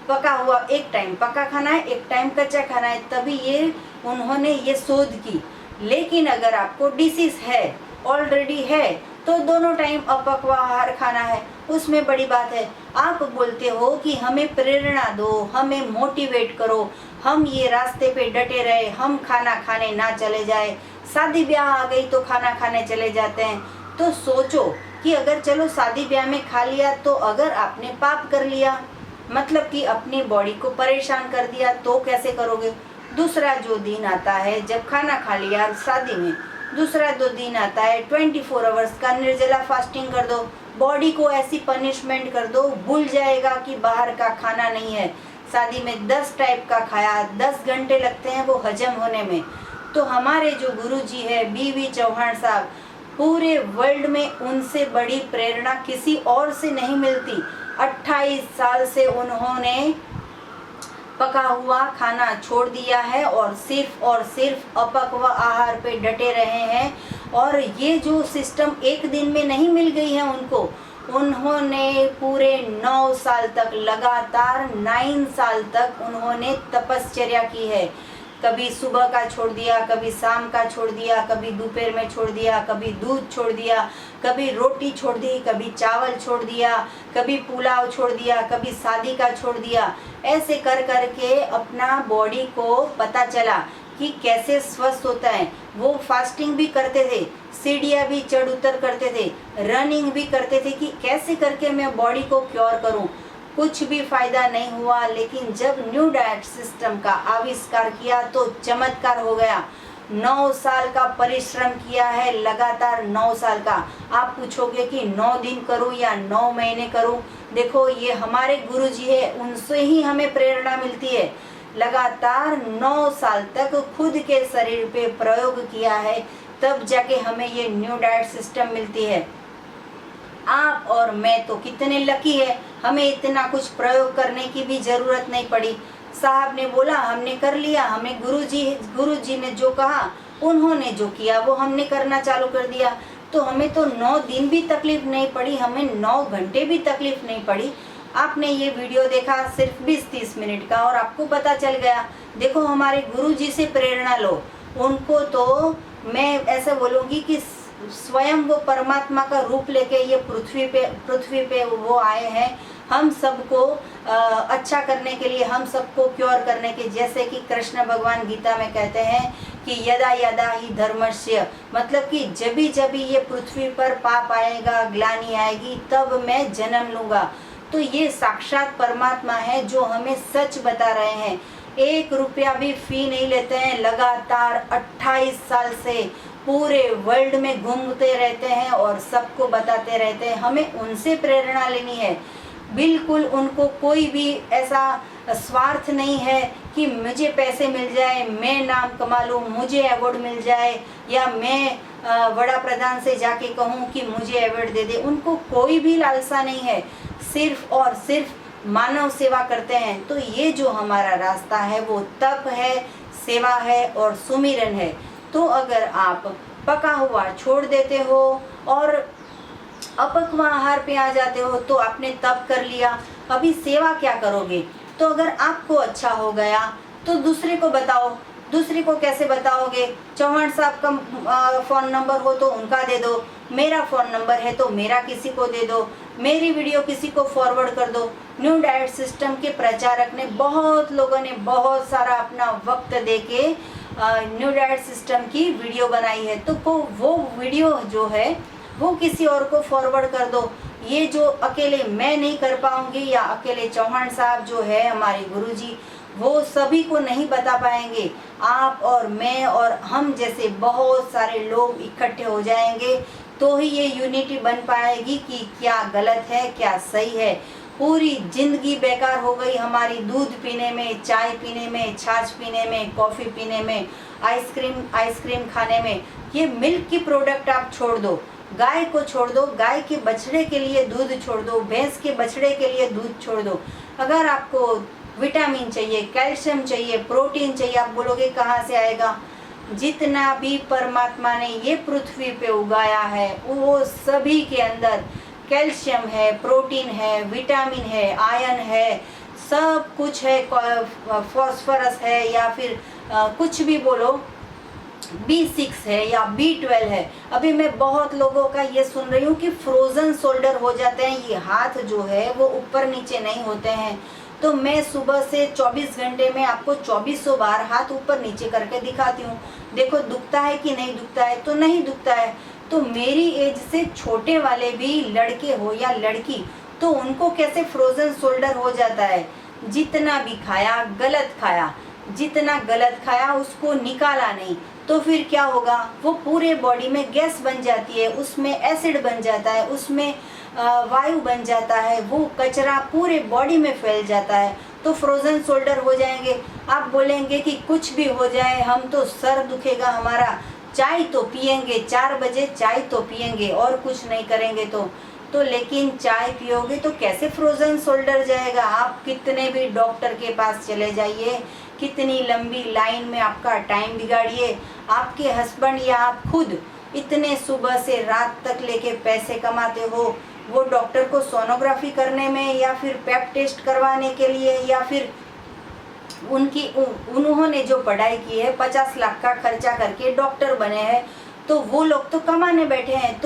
पका हुआ, एक टाइम पका खाना है, एक टाइम कच्चा खाना है। तभी ये उन्होंने ये शोध की। लेकिन अगर आपको डिसीज है, ऑलरेडी है, तो दोनों टाइम अपक्व आहार खाना है, उसमें बड़ी बात है। आप बोलते हो कि हमें प्रेरणा दो, हमें मोटिवेट करो, हम ये रास्ते पे डटे रहे, हम खाना खाने ना चले जाए। शादी ब्याह आ गई तो खाना खाने चले जाते हैं। तो सोचो कि अगर चलो शादी ब्याह में खा लिया, तो अगर आपने पाप कर लिया, मतलब कि अपनी बॉडी को परेशान कर दिया, तो कैसे करोगे? दूसरा जो दिन आता है जब खाना खा लिया शादी में, दूसरा 2 दिन आता है 24 आवर्स का निर्जला फास्टिंग कर दो। बॉडी को ऐसी पनिशमेंट कर दो, भूल जाएगा कि बाहर का खाना नहीं है। शादी में 10 टाइप का खाया, 10 घंटे लगते हैं वो हजम होने में। तो हमारे जो गुरुजी है बीवी चौहान साहब, पूरे वर्ल्ड में उनसे बड़ी प्रेरणा किसी और से नहीं मिलती। 28 साल से उन्होंने पका हुआ खाना छोड़ दिया है और सिर्फ अपक्व आहार पे डटे रहे हैं। और ये जो सिस्टम एक दिन में नहीं मिल गई है उनको, उन्होंने पूरे 9 साल तक, लगातार 9 साल तक उन्होंने तपश्चर्या की है। कभी सुबह का छोड़ दिया, कभी शाम का छोड़ दिया, कभी दोपहर में छोड़ दिया, कभी दूध छोड़ दिया, कभी रोटी छोड़ दी, कभी चावल छोड़ दिया, कभी पुलाव छोड़ दिया, कभी शादी का छोड़ दिया। ऐसे कर कर के अपना बॉडी को पता चला कि कैसे स्वस्थ होता है। वो फास्टिंग भी करते थे, सीढ़ियाँ भी चढ़ उतर करते थे, रनिंग भी करते थे कि कैसे करके मैं बॉडी को क्योर करूं। कुछ भी फायदा नहीं हुआ। लेकिन जब न्यू डाइट सिस्टम का आविष्कार किया तो चमत्कार हो गया। 9 साल का परिश्रम किया है, लगातार 9 साल का। आप पूछोगे कि 9 दिन करूं या 9 महीने करूं? देखो, ये हमारे गुरुजी है, उनसे ही हमें प्रेरणा मिलती है। लगातार 9 साल तक खुद के शरीर पे प्रयोग किया है, तब जाके हमें ये न्यू डाइट सिस्टम मिलती है। आप और मैं तो कितने लकी है, हमें इतना कुछ प्रयोग करने की भी ज़रूरत नहीं पड़ी। साहब ने बोला, हमने कर लिया। हमें गुरुजी ने जो कहा, उन्होंने जो किया वो हमने करना चालू कर दिया। तो हमें तो 9 दिन भी तकलीफ नहीं पड़ी, हमें 9 घंटे भी तकलीफ नहीं पड़ी। आपने ये वीडियो देखा सिर्फ 20-30 मिनट का और आपको पता चल गया। देखो, हमारे गुरुजी से प्रेरणा लो। उनको तो मैं ऐसा बोलूँगी कि स्वयं वो परमात्मा का रूप लेके ये पृथ्वी पे वो आए हैं हम सबको अच्छा करने के लिए, हम सबको क्योर करने के। जैसे कि कृष्ण भगवान गीता में कहते हैं कि यदा यदा ही धर्मस्य, मतलब कि जब भी ये पृथ्वी पर पाप आएगा, ग्लानि आएगी, तब मैं जन्म लूँगा। तो ये साक्षात परमात्मा है जो हमें सच बता रहे हैं। 1 रुपया भी फी नहीं लेते हैं, लगातार 28 साल से पूरे वर्ल्ड में घूमते रहते हैं और सबको बताते रहते हैं। हमें उनसे प्रेरणा लेनी है। बिल्कुल उनको कोई भी ऐसा स्वार्थ नहीं है कि मुझे पैसे मिल जाए, मैं नाम कमा लूँ, मुझे अवार्ड मिल जाए, या मैं वड़ा प्रधान से जाके कहूँ कि मुझे अवार्ड दे दे। उनको कोई भी लालसा नहीं है, सिर्फ और सिर्फ मानव सेवा करते हैं। तो ये जो हमारा रास्ता है वो तप है, सेवा है और सुमिरन है। तो अगर आप पका हुआ छोड़ देते हो और अपक्व आहार पे आ जाते हो तो आपने तप कर लिया, अभी सेवा क्या करोगे? तो अगर आपको अच्छा हो गया तो दूसरे को बताओ। दूसरे को कैसे बताओगे? चौहान साहब का फ़ोन नंबर हो तो उनका दे दो, मेरा फ़ोन नंबर है तो मेरा किसी को दे दो, मेरी वीडियो किसी को फॉरवर्ड कर दो। न्यू डाइट सिस्टम के प्रचारक ने, बहुत लोगों ने बहुत सारा अपना वक्त दे के न्यू डाइट सिस्टम की वीडियो बनाई है। तो वो वीडियो जो है वो किसी और को फॉरवर्ड कर दो। ये जो अकेले मैं नहीं कर पाऊंगी या अकेले चौहान साहब जो है हमारे गुरुजी, वो सभी को नहीं बता पाएंगे। आप और मैं और हम जैसे बहुत सारे लोग इकट्ठे हो जाएंगे तो ही ये यूनिटी बन पाएगी कि क्या गलत है, क्या सही है। पूरी जिंदगी बेकार हो गई हमारी दूध पीने में, चाय पीने में, छाछ पीने में, कॉफ़ी पीने में, आइसक्रीम खाने में। ये मिल्क की प्रोडक्ट आप छोड़ दो, गाय को छोड़ दो, गाय के बछड़े के लिए दूध छोड़ दो, भैंस के बछड़े के लिए दूध छोड़ दो। अगर आपको विटामिन चाहिए, कैल्शियम चाहिए, प्रोटीन चाहिए, आप बोलोगे कहाँ से आएगा? जितना भी परमात्मा ने ये पृथ्वी पे उगाया है वो सभी के अंदर कैल्शियम है, प्रोटीन है, विटामिन है, आयरन है, सब कुछ है, फॉस्फोरस है, या फिर कुछ भी बोलो, B6 है या B12 है। अभी मैं बहुत लोगों का ये सुन रही हूँ कि फ्रोज़न शोल्डर हो जाते हैं, ये हाथ जो है वो ऊपर नीचे नहीं होते हैं। तो मैं सुबह से 24 घंटे में आपको 2400 बार हाथ ऊपर नीचे करके दिखाती हूँ। देखो दुखता है कि नहीं दुखता है? तो नहीं दुखता है। तो मेरी एज से छोटे वाले भी, लड़के हो या लड़की, तो उनको कैसे फ्रोज़न शोल्डर हो जाता है? जितना भी खाया गलत खाया, जितना गलत खाया उसको निकाला नहीं, तो फिर क्या होगा? वो पूरे बॉडी में गैस बन जाती है, उसमें एसिड बन जाता है, उसमें वायु बन जाता है, वो कचरा पूरे बॉडी में फैल जाता है, तो फ्रोज़न शोल्डर हो जाएंगे। आप बोलेंगे कि कुछ भी हो जाए, हम तो सर दुखेगा हमारा, चाय तो पिएंगे, 4 बजे चाय तो पिएंगे और कुछ नहीं करेंगे। तो तो लेकिन चाय पियोगे तो कैसे फ्रोज़न शोल्डर जाएगा। आप कितने भी डॉक्टर के पास चले जाइए, कितनी लंबी लाइन में आपका टाइम बिगाड़िए, आपके हस्बैंड या आप खुद इतने सुबह से रात तक लेके पैसे कमाते हो, वो डॉक्टर को सोनोग्राफी करने में या फिर पेप टेस्ट करवाने के लिए, या फिर उन्होंने जो पढ़ाई की है 50 लाख का खर्चा करके डॉक्टर बने हैं, तो वो लोग तो कमाने बैठे हैं।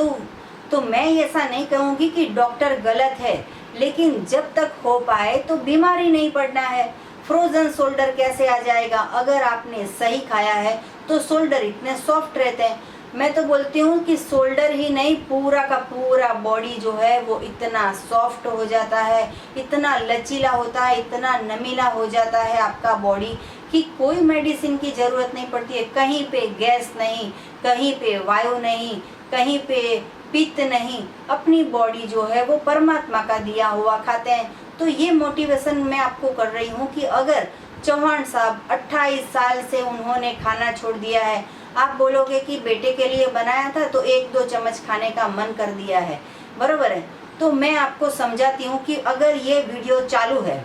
तो मैं ऐसा नहीं कहूँगी कि डॉक्टर गलत है, लेकिन जब तक हो पाए तो बीमारी नहीं पड़ना है। फ्रोज़न शोल्डर कैसे आ जाएगा? अगर आपने सही खाया है तो शोल्डर इतने सॉफ्ट रहते हैं। मैं तो बोलती हूँ कि शोल्डर ही नहीं, पूरा का पूरा बॉडी जो है वो इतना सॉफ्ट हो जाता है, इतना लचीला होता है, इतना नमीला हो जाता है आपका बॉडी कि कोई मेडिसिन की ज़रूरत नहीं पड़ती है। कहीं पे गैस नहीं, कहीं पे वायु नहीं, कहीं पे पित्त नहीं, अपनी बॉडी जो है वो परमात्मा का दिया हुआ खाते हैं। तो ये मोटिवेशन मैं आपको कर रही हूँ कि अगर चौहान साहब 28 साल से उन्होंने खाना छोड़ दिया है, आप बोलोगे कि बेटे के लिए बनाया था तो 1-2 चम्मच खाने का मन कर दिया है, बरोबर है। तो मैं आपको समझाती हूँ कि अगर ये वीडियो चालू है,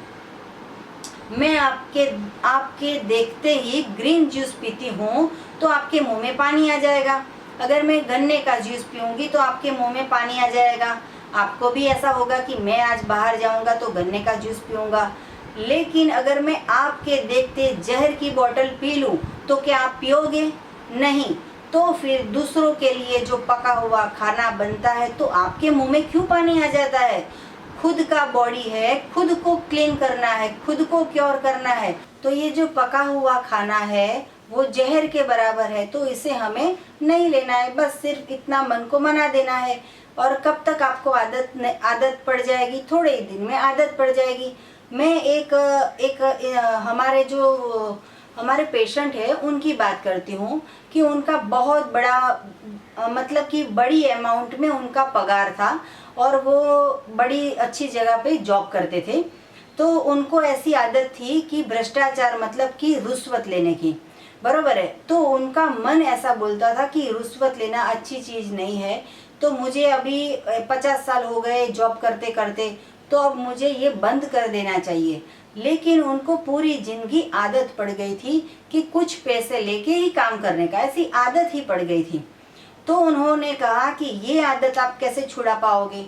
मैं आपके देखते ही ग्रीन जूस पीती हूँ तो आपके मुंह में पानी आ जाएगा। अगर मैं गन्ने का जूस पीऊँगी तो आपके मुंह में पानी आ जाएगा। आपको भी ऐसा होगा कि मैं आज बाहर जाऊँगा तो गन्ने का जूस पीऊँगा। लेकिन अगर मैं आपके देखते जहर की बोतल पी लूँ तो क्या आप पियोगे? नहीं। तो फिर दूसरों के लिए जो पका हुआ खाना बनता है तो आपके मुंह में क्यों पानी आ जाता है? खुद का बॉडी है, खुद को क्लीन करना है, खुद को क्योर करना है। तो ये जो पका हुआ खाना है वो जहर के बराबर है, तो इसे हमें नहीं लेना है। बस सिर्फ इतना मन को मना देना है। और कब तक आपको आदत पड़ जाएगी? थोड़े ही दिन में आदत पड़ जाएगी। मैं एक हमारे पेशेंट है उनकी बात करती हूँ कि उनका बहुत बड़ा मतलब कि बड़ी अमाउंट में उनका पगार था और वो बड़ी अच्छी जगह पे जॉब करते थे। तो उनको ऐसी आदत थी कि भ्रष्टाचार मतलब कि रुश्वत लेने की, बरोबर है। तो उनका मन ऐसा बोलता था कि रुश्वत लेना अच्छी चीज़ नहीं है, तो मुझे अभी 50 साल हो गए जॉब करते करते, तो अब मुझे ये बंद कर देना चाहिए। लेकिन उनको पूरी जिंदगी आदत पड़ गई थी कि कुछ पैसे लेके ही काम करने का, ऐसी आदत ही पड़ गई थी। तो उन्होंने कहा कि ये आदत आप कैसे छुड़ा पाओगे?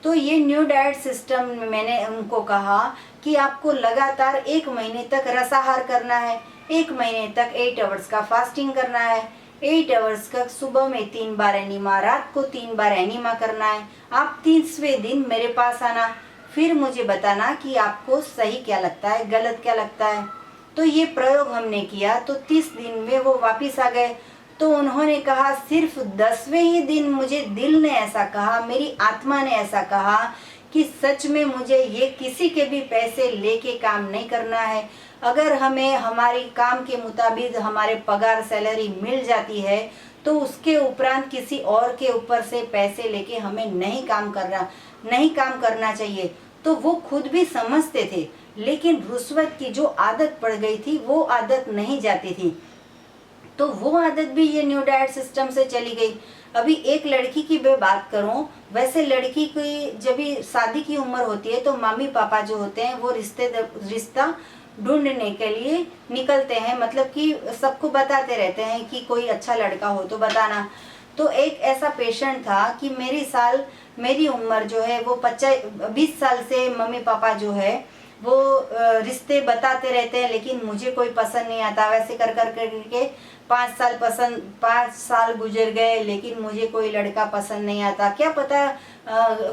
तो ये न्यू डाइट सिस्टम में मैंने उनको कहा कि आपको लगातार 1 महीने तक रसाहार करना है, 1 महीने तक 8 आवर्स का फास्टिंग करना है, 8 आवर्स का सुबह में 3 बार एनिमा, रात को 3 बार एनिमा करना है। आप 30वें दिन मेरे पास आना, फिर मुझे बताना कि आपको सही क्या लगता है, गलत क्या लगता है। तो ये प्रयोग हमने किया तो 30 दिन में वो वापस आ गए। तो उन्होंने कहा सिर्फ 10वें ही दिन मुझे दिल ने ऐसा कहा, मेरी आत्मा ने ऐसा कहा कि सच में मुझे ये किसी के भी पैसे लेके काम नहीं करना है। अगर हमें हमारी काम के मुताबिक हमारे पगार सैलरी मिल जाती है तो उसके उपरांत किसी और के ऊपर से पैसे लेके हमें नहीं काम करना चाहिए। तो वो खुद भी समझते थे, लेकिन रुश्वत की जो आदत पड़ गई थी वो आदत नहीं जाती थी। तो वो आदत भी ये न्यू डाइट सिस्टम से चली गई। अभी एक लड़की की मैं बात करूं, वैसे लड़की की जब भी शादी की उम्र होती है तो मम्मी पापा जो होते हैं वो रिश्ता ढूंढने के लिए निकलते हैं, मतलब कि सबको बताते रहते हैं कि कोई अच्छा लड़का हो तो बताना। तो एक ऐसा पेशेंट था कि मेरी उम्र जो है वो 20 साल से मम्मी पापा जो है वो रिश्ते बताते रहते हैं, लेकिन मुझे कोई पसंद नहीं आता। वैसे कर करके 5 साल गुजर गए, लेकिन मुझे कोई लड़का पसंद नहीं आता। क्या पता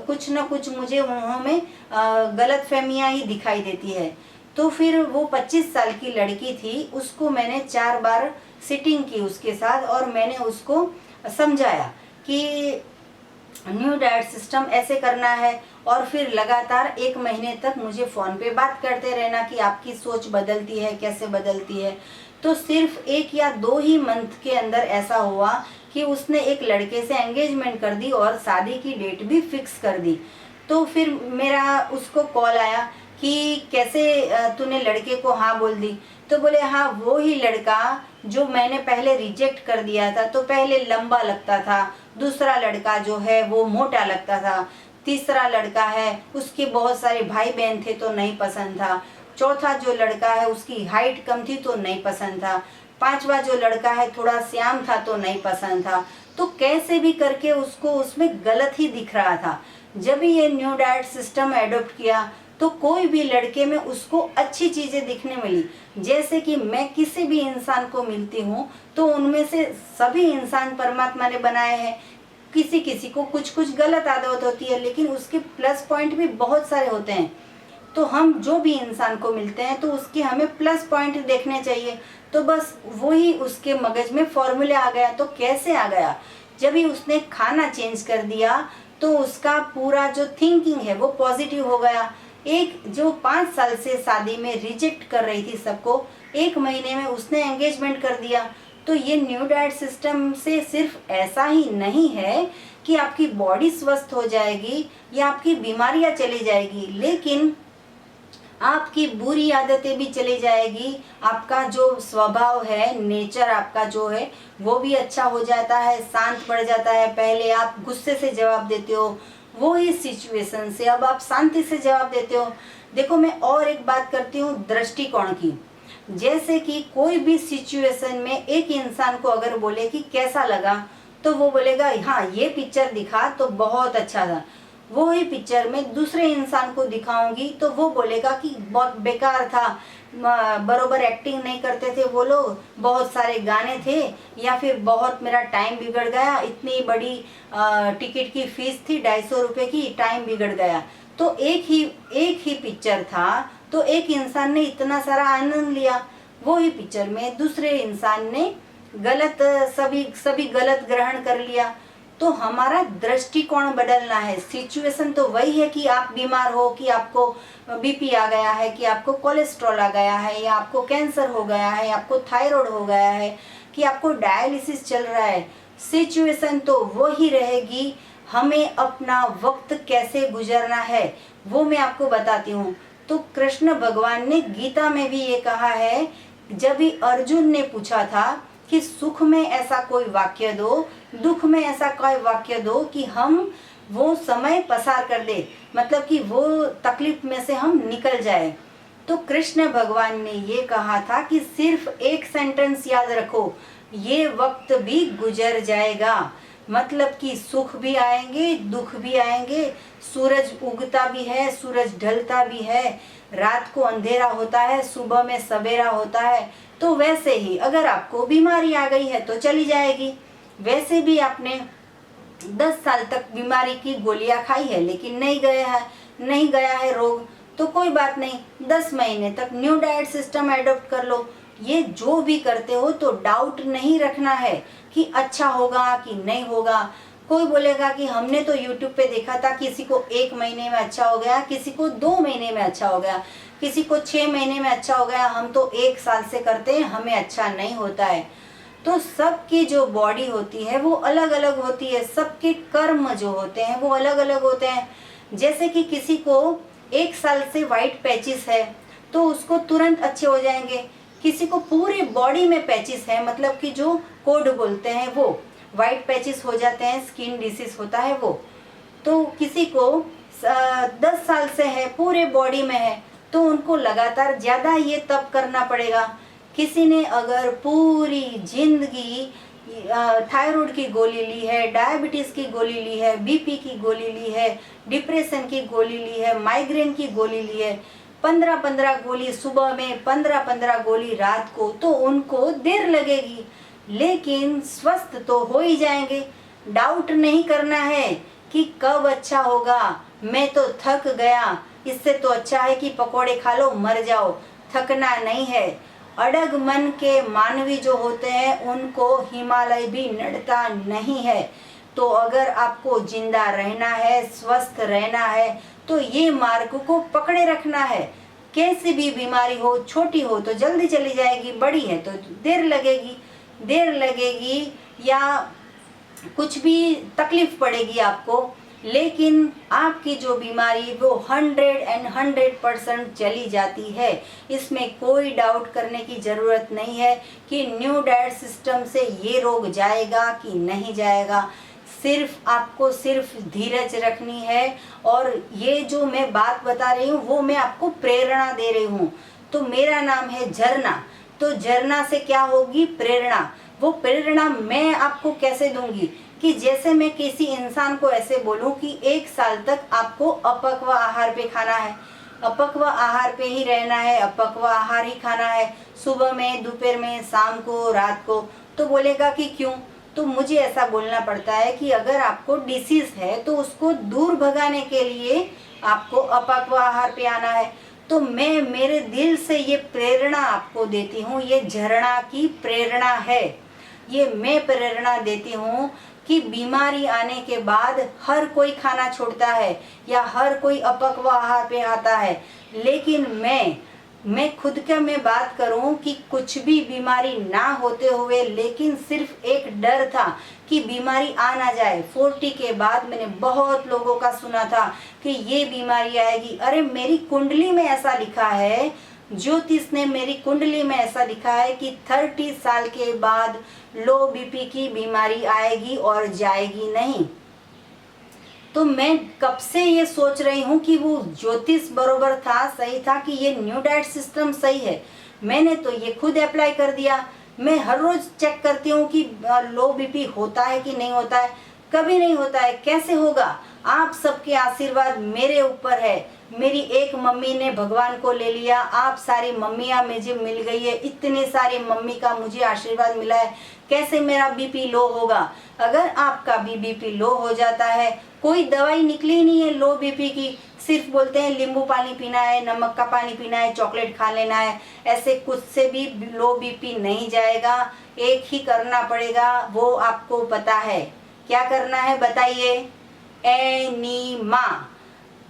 कुछ न कुछ मुझे उन्होंने गलतफहमियां ही दिखाई देती है। तो फिर वो 25 साल की लड़की थी, उसको मैंने 4 बार सिटिंग की उसके साथ और मैंने उसको समझाया कि न्यू डाइट सिस्टम ऐसे करना है। और फिर लगातार 1 महीने तक मुझे फ़ोन पे बात करते रहना कि आपकी सोच बदलती है, कैसे बदलती है। तो सिर्फ 1 या 2 ही मंथ के अंदर ऐसा हुआ कि उसने एक लड़के से एंगेजमेंट कर दी और शादी की डेट भी फिक्स कर दी। तो फिर मेरा उसको कॉल आया कि कैसे तूने लड़के को हाँ बोल दी? तो बोले हाँ, वो ही लड़का जो मैंने पहले रिजेक्ट कर दिया था। तो पहले लंबा लगता था, दूसरा लड़का जो है वो मोटा लगता था, तीसरा लड़का है, उसके बहुत सारे भाई बहन थे तो नहीं पसंद था। चौथा जो लड़का है उसकी हाइट कम थी तो नहीं पसंद था। पांचवा जो लड़का है थोड़ा श्याम था तो नहीं पसंद था। तो कैसे भी करके उसको उसमें गलत ही दिख रहा था। जब ये न्यू डाइट सिस्टम एडॉप्ट किया तो कोई भी लड़के में उसको अच्छी चीज़ें दिखने मिली। जैसे कि मैं किसी भी इंसान को मिलती हूँ तो उनमें से सभी इंसान परमात्मा ने बनाए हैं। किसी किसी को कुछ कुछ गलत आदत होती है, लेकिन उसके प्लस पॉइंट भी बहुत सारे होते हैं। तो हम जो भी इंसान को मिलते हैं तो उसके हमें प्लस पॉइंट देखने चाहिए। तो बस वही उसके मगज में फॉर्मूले आ गया। तो कैसे आ गया? जब ही उसने खाना चेंज कर दिया तो उसका पूरा जो थिंकिंग है वो पॉजिटिव हो गया। एक जो 5 साल से शादी में रिजेक्ट कर रही थी सबको, 1 महीने में उसने एंगेजमेंट कर दिया। तो ये न्यू डाइट सिस्टम से सिर्फ ऐसा ही नहीं है कि आपकी बॉडी स्वस्थ हो जाएगी या आपकी बीमारियां चली जाएगी, लेकिन आपकी बुरी आदतें भी चली जाएगी। आपका जो स्वभाव है, नेचर आपका जो है वो भी अच्छा हो जाता है, शांत पड़ जाता है। पहले आप गुस्से से जवाब देते हो, वो ही सिचुएशन से अब आप शांति से जवाब देते हो। देखो, मैं और एक बात करती हूँ दृष्टिकोण की। जैसे कि कोई भी सिचुएशन में एक इंसान को अगर बोले कि कैसा लगा, तो वो बोलेगा हाँ ये पिक्चर दिखा तो बहुत अच्छा था। वो ही पिक्चर में दूसरे इंसान को दिखाऊंगी तो वो बोलेगा कि बहुत बेकार था, बरोबर एक्टिंग नहीं करते थे वो लोग, बहुत सारे गाने थे, या फिर बहुत मेरा टाइम बिगड़ गया, इतनी बड़ी टिकट की फीस थी 250 रुपये की, टाइम बिगड़ गया। तो एक ही पिक्चर था, तो एक इंसान ने इतना सारा आनंद लिया। वो ही पिक्चर में दूसरे इंसान ने गलत सभी गलत ग्रहण कर लिया। तो हमारा दृष्टिकोण बदलना है। सिचुएशन तो वही है कि आप बीमार हो, कि आपको बीपी आ गया है, कि आपको कोलेस्ट्रॉल आ गया है, या आपको कैंसर हो गया है, आपको थायराइड हो गया है, कि आपको डायलिसिस चल रहा है। सिचुएशन तो वही रहेगी, हमें अपना वक्त कैसे गुजरना है वो मैं आपको बताती हूँ। तो कृष्ण भगवान ने गीता में भी ये कहा है, जब भी अर्जुन ने पूछा था कि सुख में ऐसा कोई वाक्य दो, दुख में ऐसा कोई वाक्य दो कि हम वो समय पसार कर दे, मतलब कि वो तकलीफ में से हम निकल जाए। तो कृष्ण भगवान ने ये कहा था कि सिर्फ एक सेंटेंस याद रखो, ये वक्त भी गुजर जाएगा। मतलब कि सुख भी आएंगे, दुख भी आएंगे, सूरज उगता भी है, सूरज ढलता भी है, रात को अंधेरा होता है, सुबह में सवेरा होता है। तो वैसे ही अगर आपको बीमारी आ गई है तो चली जाएगी। वैसे भी आपने 10 साल तक बीमारी की गोलियां खाई है लेकिन नहीं गया है रोग, तो कोई बात नहीं, 10 महीने तक न्यू डाइट सिस्टम एडॉप्ट कर लो। ये जो भी करते हो तो डाउट नहीं रखना है कि अच्छा होगा कि नहीं होगा। कोई बोलेगा कि हमने तो YouTube पे देखा था, किसी को 1 महीने में अच्छा हो गया, किसी को 2 महीने में अच्छा हो गया, किसी को 6 महीने में अच्छा हो गया, हम तो 1 साल से करते हैं, हमें अच्छा नहीं होता है। तो सबकी जो बॉडी होती है वो अलग अलग होती है, सबके कर्म जो होते हैं वो अलग अलग होते हैं। जैसे कि किसी को 1 साल से वाइट पैचेस है तो उसको तुरंत अच्छे हो जाएंगे। किसी को पूरे बॉडी में पैचेस है, मतलब कि जो कोड बोलते हैं वो वाइट पैचेस हो जाते हैं, स्किन डिसीज होता है वो। तो किसी को 10 साल से है, पूरे बॉडी में है, तो उनको लगातार ज़्यादा ये तप करना पड़ेगा। किसी ने अगर पूरी जिंदगी थायराइड की गोली ली है, डायबिटीज़ की गोली ली है, बीपी की गोली ली है, डिप्रेशन की गोली ली है, माइग्रेन की गोली ली है, 15-15 गोली सुबह में, 15-15 गोली रात को, तो उनको देर लगेगी लेकिन स्वस्थ तो हो ही जाएंगे। डाउट नहीं करना है कि कब अच्छा होगा, मैं तो थक गया, इससे तो अच्छा है कि पकोड़े खा लो मर जाओ। थकना नहीं है। अड़ग मन के मानवी जो होते हैं उनको हिमालय भी नड़ता नहीं है। तो अगर आपको जिंदा रहना है, स्वस्थ रहना है, तो ये मार्ग को पकड़े रखना है। कैसी भी बीमारी हो, छोटी हो तो जल्दी चली जाएगी, बड़ी है तो देर लगेगी या कुछ भी तकलीफ पड़ेगी आपको, लेकिन आपकी जो बीमारी वो 100% चली जाती है। इसमें कोई डाउट करने की ज़रूरत नहीं है कि न्यू डाइट सिस्टम से ये रोग जाएगा कि नहीं जाएगा। सिर्फ आपको सिर्फ धीरज रखनी है। और ये जो मैं बात बता रही हूँ वो मैं आपको प्रेरणा दे रही हूँ। तो मेरा नाम है झरना, तो झरना से क्या होगी? प्रेरणा। वो प्रेरणा मैं आपको कैसे दूंगी कि जैसे मैं किसी इंसान को ऐसे बोलूं कि 1 साल तक आपको अपक्व आहार पे खाना है, अपक्व आहार पे ही रहना है, अपक्व आहार ही खाना है, सुबह में, दोपहर में, शाम को, रात को। तो बोलेगा कि क्यों? तो मुझे ऐसा बोलना पड़ता है कि अगर आपको डिसीज है तो उसको दूर भगाने के लिए आपको अपक्व आहार पे आना है। तो मैं मेरे दिल से ये प्रेरणा आपको देती हूँ, ये झरना की प्रेरणा है। ये मैं प्रेरणा देती हूँ कि बीमारी आने के बाद हर कोई खाना छोड़ता है या हर कोई अपक्व आहार पे आता है, लेकिन मैं खुद का मैं बात करूं कि कुछ भी बीमारी ना होते हुए, लेकिन सिर्फ एक डर था कि बीमारी आ ना जाए। 40 के बाद मैंने बहुत लोगों का सुना था कि ये बीमारी आएगी। अरे मेरी कुंडली में ऐसा लिखा है, ज्योतिष ने मेरी कुंडली में ऐसा लिखा है कि 30 साल के बाद लो बीपी की बीमारी आएगी और जाएगी नहीं। तो मैं कब से ये सोच रही हूँ कि वो ज्योतिष बरोबर था, सही था कि ये न्यू डाइट सिस्टम सही है। मैंने तो ये खुद अप्लाई कर दिया। मैं हर रोज चेक करती हूँ कि लो बीपी होता है कि नहीं होता है। कभी नहीं होता है। कैसे होगा? आप सबके आशीर्वाद मेरे ऊपर है। मेरी एक मम्मी ने भगवान को ले लिया, आप सारी मम्मियाँ मुझे मिल गई है, इतनी सारी मम्मी का मुझे आशीर्वाद मिला है। कैसे मेरा बीपी लो होगा? अगर आपका भी बीपी लो हो जाता है, कोई दवाई निकली नहीं है लो बीपी की, सिर्फ बोलते हैं नींबू पानी पीना है, नमक का पानी पीना है, चॉकलेट खा लेना है, ऐसे कुछ से भी लो बीपी नहीं जाएगा। एक ही करना पड़ेगा, वो आपको पता है। क्या करना है बताइए? एनीमा।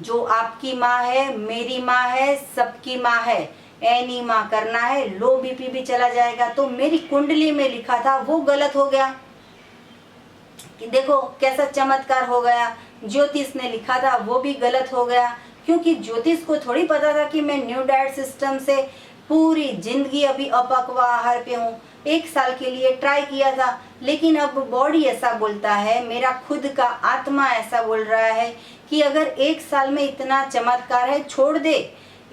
जो आपकी माँ है, मेरी माँ है, सबकी माँ है, एनीमा करना है, लो बीपी भी चला जाएगा। तो मेरी कुंडली में लिखा था वो गलत हो गया कि देखो कैसा चमत्कार हो गया। ज्योतिष ने लिखा था वो भी गलत हो गया, क्योंकि ज्योतिष को थोड़ी पता था कि मैं न्यू डाइट सिस्टम से पूरी जिंदगी अभी अपक्व आहार पे हूँ। 1 साल के लिए ट्राई किया था, लेकिन अब बॉडी ऐसा बोलता है, मेरा खुद का आत्मा ऐसा बोल रहा है कि अगर 1 साल में इतना चमत्कार है, छोड़ दे।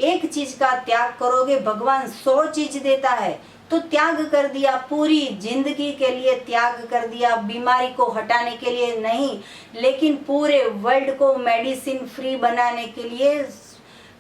एक चीज का त्याग करोगे, भगवान 100 चीज देता है। तो त्याग कर दिया, पूरी जिंदगी के लिए त्याग कर दिया, बीमारी को हटाने के लिए नहीं, लेकिन पूरे वर्ल्ड को मेडिसिन फ्री बनाने के लिए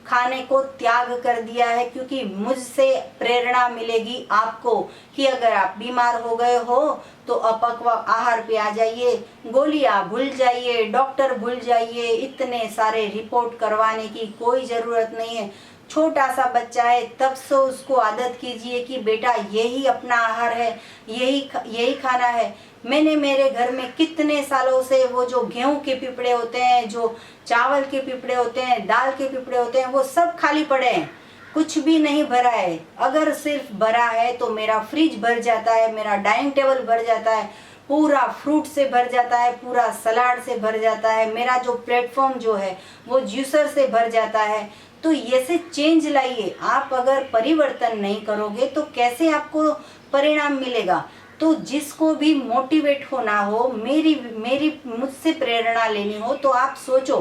खाने को त्याग कर दिया है। क्योंकि मुझसे प्रेरणा मिलेगी आपको कि अगर आप बीमार हो गए हो तो अपक्व आहार पे आ जाइए, गोलियां भूल जाइए, डॉक्टर भूल जाइए, इतने सारे रिपोर्ट करवाने की कोई ज़रूरत नहीं है। छोटा सा बच्चा है तब से उसको आदत कीजिए कि बेटा यही अपना आहार है, यही खाना है। मैंने मेरे घर में कितने सालों से वो जो गेहूं के पिपड़े होते हैं, जो चावल के पिपड़े होते हैं, दाल के पिपड़े होते हैं, वो सब खाली पड़े हैं, कुछ भी नहीं भरा है। अगर सिर्फ भरा है तो मेरा फ्रिज भर जाता है, मेरा डाइनिंग टेबल भर जाता है, पूरा फ्रूट से भर जाता है, पूरा सलाद से भर जाता है, मेरा जो प्लेटफॉर्म जो है वो जूसर से भर जाता है। तो ये से चेंज लाइए। आप अगर परिवर्तन नहीं करोगे तो कैसे आपको परिणाम मिलेगा? तो जिसको भी मोटिवेट होना हो, मेरी मुझसे प्रेरणा लेनी हो, तो आप सोचो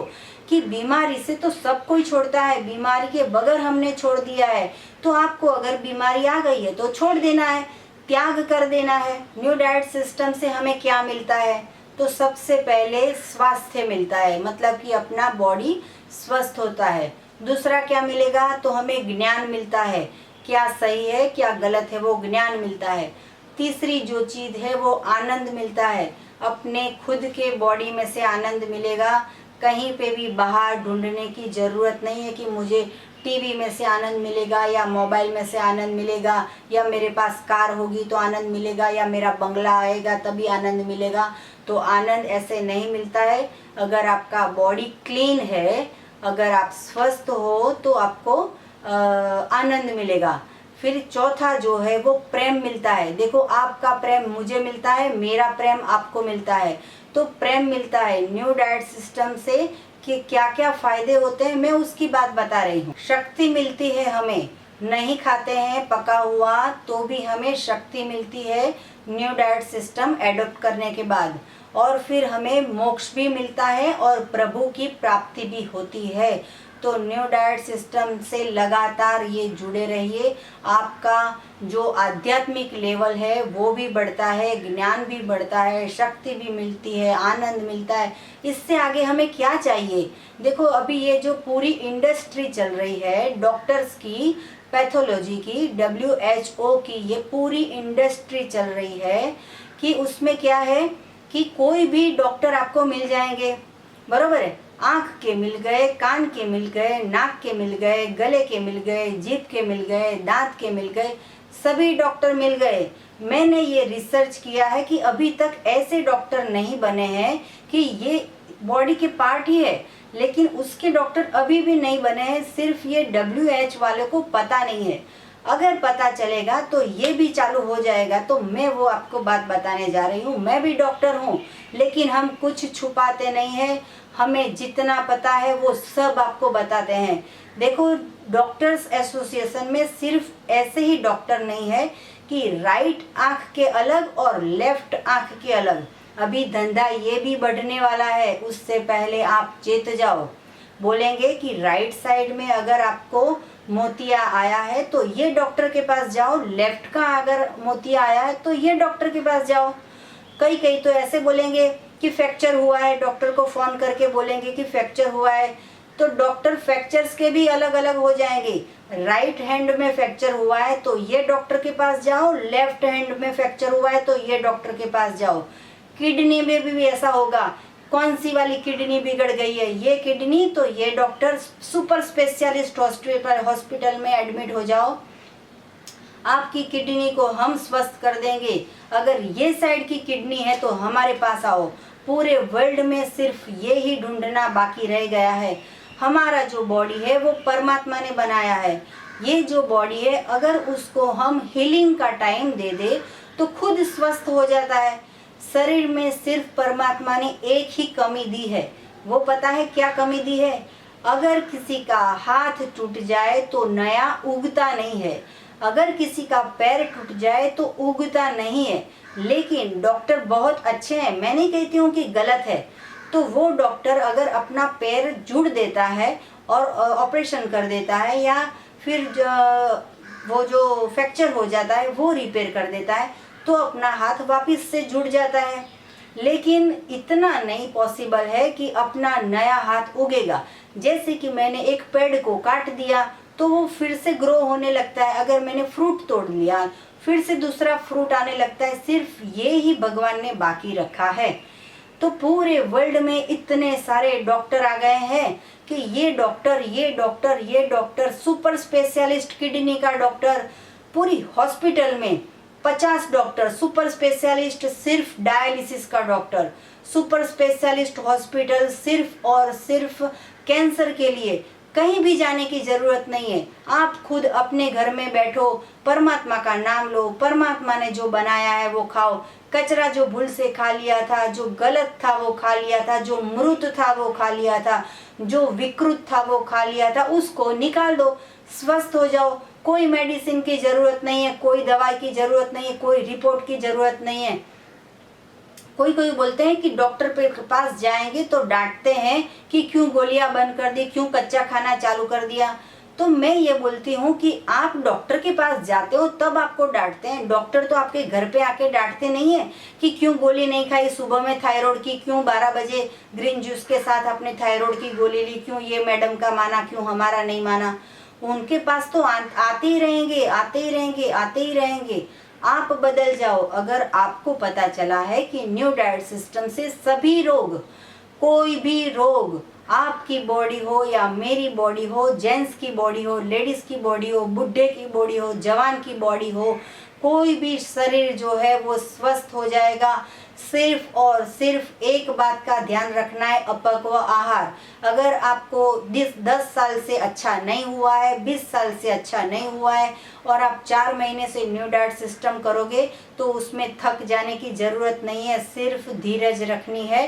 कि बीमारी से तो सब कोई छोड़ता है, बीमारी के बगैर हमने छोड़ दिया है। तो आपको अगर बीमारी आ गई है तो छोड़ देना है, त्याग कर देना है। न्यू डाइट सिस्टम से हमें क्या मिलता है? तो सबसे पहले स्वास्थ्य मिलता है, मतलब कि अपना बॉडी स्वस्थ होता है। दूसरा क्या मिलेगा? तो हमें ज्ञान मिलता है, क्या सही है क्या गलत है वो ज्ञान मिलता है। तीसरी जो चीज़ है वो आनंद मिलता है, अपने खुद के बॉडी में से आनंद मिलेगा। कहीं पे भी बाहर ढूंढने की ज़रूरत नहीं है कि मुझे टीवी में से आनंद मिलेगा या मोबाइल में से आनंद मिलेगा या मेरे पास कार होगी तो आनंद मिलेगा या मेरा बंगला आएगा तभी आनंद मिलेगा। तो आनंद ऐसे नहीं मिलता है। अगर आपका बॉडी क्लीन है, अगर आप स्वस्थ हो तो आपको आनंद मिलेगा। फिर चौथा जो है वो प्रेम मिलता है। देखो आपका प्रेम मुझे मिलता है, मेरा प्रेम आपको मिलता है, तो प्रेम मिलता है। न्यू डाइट सिस्टम से कि क्या क्या फायदे होते हैं मैं उसकी बात बता रही हूँ। शक्ति मिलती है हमें, नहीं खाते हैं पका हुआ तो भी हमें शक्ति मिलती है। न्यू डाइट सिस्टम एडॉप्ट करने के बाद, और फिर हमें मोक्ष भी मिलता है और प्रभु की प्राप्ति भी होती है। तो न्यू डाइट सिस्टम से लगातार ये जुड़े रहिए। आपका जो आध्यात्मिक लेवल है वो भी बढ़ता है, ज्ञान भी बढ़ता है, शक्ति भी मिलती है, आनंद मिलता है। इससे आगे हमें क्या चाहिए? देखो, अभी ये जो पूरी इंडस्ट्री चल रही है डॉक्टर्स की, पैथोलॉजी की, WHO की, ये पूरी इंडस्ट्री चल रही है कि उसमें क्या है कि कोई भी डॉक्टर आपको मिल जाएंगे, बरोबर है। आँख के मिल गए, कान के मिल गए, नाक के मिल गए, गले के मिल गए, जीभ के मिल गए, दांत के मिल गए, सभी डॉक्टर मिल गए। मैंने ये रिसर्च किया है कि अभी तक ऐसे डॉक्टर नहीं बने हैं कि ये बॉडी के पार्ट ही है, लेकिन उसके डॉक्टर अभी भी नहीं बने हैं। सिर्फ ये WHO वालों को पता नहीं है। अगर पता चलेगा तो ये भी चालू हो जाएगा। तो मैं वो आपको बात बताने जा रही हूँ। मैं भी डॉक्टर हूँ, लेकिन हम कुछ छुपाते नहीं हैं। हमें जितना पता है वो सब आपको बताते हैं। देखो, डॉक्टर्स एसोसिएशन में सिर्फ ऐसे ही डॉक्टर नहीं है कि राइट आँख के अलग और लेफ्ट आँख के अलग। अभी धंधा ये भी बढ़ने वाला है, उससे पहले आप चेत जाओ। बोलेंगे कि राइट साइड में अगर आपको मोतिया आया है तो ये डॉक्टर के पास जाओ, लेफ्ट का अगर मोतिया आया है तो ये डॉक्टर के पास जाओ। कई तो ऐसे बोलेंगे कि फ्रैक्चर हुआ है, डॉक्टर को फ़ोन करके बोलेंगे कि फ्रैक्चर हुआ है, तो डॉक्टर फ्रैक्चर्स के भी अलग अलग हो जाएंगे। राइट हैंड में फ्रैक्चर हुआ है तो ये डॉक्टर के पास जाओ, लेफ्ट हैंड में फ्रैक्चर हुआ है तो ये डॉक्टर के पास जाओ। किडनी में भी ऐसा होगा, कौन सी वाली किडनी बिगड़ गई है, ये किडनी, तो ये डॉक्टर सुपर स्पेशलिस्ट हॉस्पिटल में एडमिट हो जाओ, आपकी किडनी को हम स्वस्थ कर देंगे। अगर ये साइड की किडनी है तो हमारे पास आओ। पूरे वर्ल्ड में सिर्फ ये ही ढूंढना बाकी रह गया है। हमारा जो बॉडी है वो परमात्मा ने बनाया है। ये जो बॉडी है अगर उसको हम हीलिंग का टाइम दे दे तो खुद स्वस्थ हो जाता है। शरीर में सिर्फ परमात्मा ने एक ही कमी दी है। वो पता है क्या कमी दी है? अगर किसी का हाथ टूट जाए तो नया उगता नहीं है, अगर किसी का पैर टूट जाए तो उगता नहीं है। लेकिन डॉक्टर बहुत अच्छे हैं, मैं नहीं कहती हूँ कि गलत है। तो वो डॉक्टर अगर अपना पैर जुड़ देता है और ऑपरेशन कर देता है, या फिर वो जो फ्रैक्चर हो जाता है वो रिपेयर कर देता है, तो अपना हाथ वापस से जुड़ जाता है। लेकिन इतना नहीं पॉसिबल है कि अपना नया हाथ उगेगा। जैसे कि मैंने एक पेड़ को काट दिया तो वो फिर से ग्रो होने लगता है। अगर मैंने फ्रूट तोड़ लिया फिर से दूसरा फ्रूट आने लगता है। सिर्फ ये ही भगवान ने बाकी रखा है। तो पूरे वर्ल्ड में इतने सारे डॉक्टर आ गए हैं कि ये डॉक्टर, ये डॉक्टर, ये डॉक्टर, सुपर स्पेशलिस्ट किडनी का डॉक्टर, पूरी हॉस्पिटल में 50 डॉक्टर, सुपर स्पेशलिस्ट सिर्फ डायलिसिस का डॉक्टर, सुपर स्पेशलिस्ट हॉस्पिटल सिर्फ और सिर्फ कैंसर के लिए। कहीं भी जाने की जरूरत नहीं है। आप खुद अपने घर में बैठो, परमात्मा का नाम लो, परमात्मा ने जो बनाया है वो खाओ। कचरा जो भूल से खा लिया था, जो गलत था वो खा लिया था, जो मृत था वो खा लिया था, जो विकृत था वो खा लिया था, उसको निकाल दो, स्वस्थ हो जाओ। कोई मेडिसिन की जरूरत नहीं है, कोई दवाई की जरूरत नहीं है, कोई रिपोर्ट की जरूरत नहीं है। कोई बोलते हैं कि डॉक्टर के पास जाएंगे तो डांटते हैं कि क्यों गोलियां बंद कर दी, क्यों कच्चा खाना चालू कर दिया। तो मैं ये बोलती हूँ कि आप डॉक्टर के पास जाते हो तब आपको डांटते हैं। डॉक्टर तो आपके घर पे आके डांटते नहीं है कि क्यों गोली नहीं खाई सुबह में थायराइड की, क्यों 12 बजे ग्रीन जूस के साथ आपने थायराइड की गोली ली, क्यों ये मैडम का माना, क्यों हमारा नहीं माना। उनके पास तो आते ही रहेंगे, आते ही रहेंगे, आते ही रहेंगे। आप बदल जाओ। अगर आपको पता चला है कि न्यू डाइट सिस्टम से सभी रोग, कोई भी रोग, आपकी बॉडी हो या मेरी बॉडी हो, जेंट्स की बॉडी हो, लेडीज की बॉडी हो, बुढ़े की बॉडी हो, जवान की बॉडी हो, कोई भी शरीर जो है वो स्वस्थ हो जाएगा। सिर्फ और सिर्फ एक बात का ध्यान रखना है, अपक्व आहार। अगर आपको 10 साल से अच्छा नहीं हुआ है, 20 साल से अच्छा नहीं हुआ है और आप 4 महीने से न्यू डाइट सिस्टम करोगे तो उसमें थक जाने की ज़रूरत नहीं है। सिर्फ धीरज रखनी है।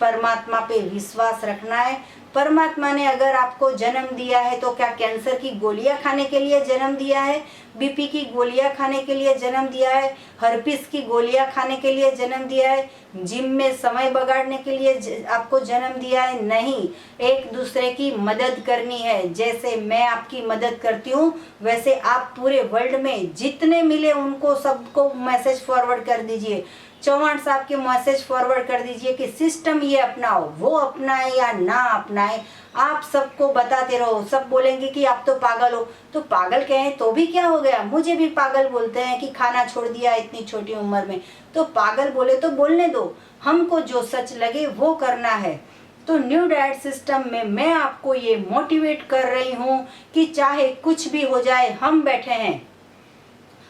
परमात्मा पे विश्वास रखना है। परमात्मा ने अगर आपको जन्म दिया है तो क्या कैंसर की गोलियां खाने के लिए जन्म दिया है, बीपी की गोलियां खाने के लिए जन्म दिया है, हर्पिस की गोलियां खाने के लिए जन्म दिया है, जिम में समय बगाड़ने के लिए आपको जन्म दिया है? नहीं, एक दूसरे की मदद करनी है। जैसे मैं आपकी मदद करती हूँ वैसे आप पूरे वर्ल्ड में जितने मिले उनको सबको मैसेज फॉरवर्ड कर दीजिए। चौहान साहब के मैसेज फॉरवर्ड कर दीजिए कि सिस्टम ये अपनाओ, वो अपनाए या ना अपनाए, आप सबको बताते रहो। सब बोलेंगे कि आप तो पागल हो, तो पागल कहें तो भी क्या हो गया, मुझे भी पागल बोलते हैं कि खाना छोड़ दिया इतनी छोटी उम्र में, तो पागल बोले तो बोलने दो, हमको जो सच लगे वो करना है। तो न्यू डाइट सिस्टम में मैं आपको ये मोटिवेट कर रही हूँ कि चाहे कुछ भी हो जाए, हम बैठे हैं,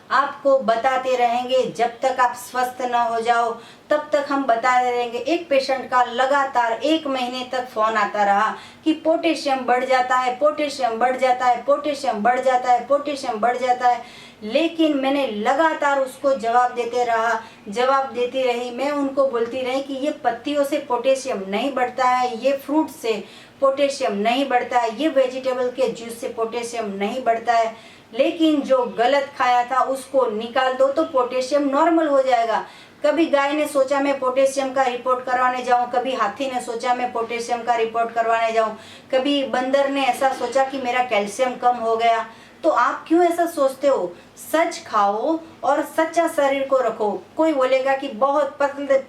आपको बताते रहेंगे जब तक आप स्वस्थ न हो जाओ, तब तक हम बताते रहेंगे। एक पेशेंट का लगातार 1 महीने तक फोन आता रहा कि पोटेशियम बढ़ जाता है, पोटेशियम बढ़ जाता है, पोटेशियम बढ़ जाता है, पोटेशियम बढ़ जाता है, लेकिन मैंने लगातार उसको जवाब देती रही। मैं उनको बोलती रही कि ये पत्तियों से पोटेशियम नहीं बढ़ता है, ये फ्रूट से पोटेशियम नहीं बढ़ता है, ये वेजिटेबल के जूस से पोटेशियम नहीं बढ़ता है, लेकिन जो गलत खाया था उसको निकाल दो तो पोटेशियम नॉर्मल हो जाएगा। कभी गाय ने सोचा मैं पोटेशियम का रिपोर्ट करवाने जाऊं, कभी हाथी ने सोचा मैं पोटेशियम का रिपोर्ट करवाने जाऊं, कभी बंदर ने ऐसा सोचा कि मेरा कैल्शियम कम हो गया। तो आप क्यों ऐसा सोचते हो? सच खाओ और सच्चा शरीर को रखो। कोई बोलेगा कि बहुत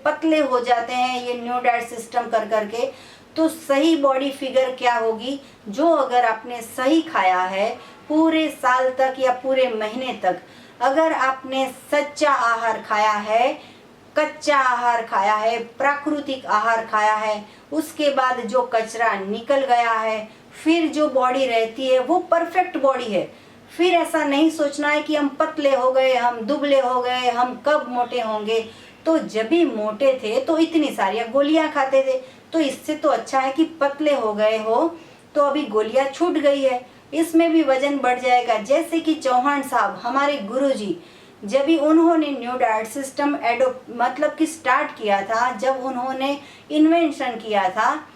पतले हो जाते हैं ये न्यू डाइट सिस्टम कर करके, तो सही बॉडी फिगर क्या होगी? जो अगर आपने सही खाया है पूरे साल तक या पूरे महीने तक, अगर आपने सच्चा आहार खाया है, कच्चा आहार खाया है, प्राकृतिक आहार खाया है, उसके बाद जो कचरा निकल गया है, फिर जो बॉडी रहती है वो परफेक्ट बॉडी है। फिर ऐसा नहीं सोचना है कि हम पतले हो गए, हम दुबले हो गए, हम कब मोटे होंगे। तो जब भी मोटे थे तो इतनी सारी गोलियां खाते थे, तो इससे तो अच्छा है कि पतले हो गए हो तो अभी गोलियां छूट गई है, इसमें भी वजन बढ़ जाएगा। जैसे कि चौहान साहब हमारे गुरुजी, जब भी उन्होंने न्यू डाइट सिस्टम मतलब कि स्टार्ट किया था, जब उन्होंने इन्वेंशन किया था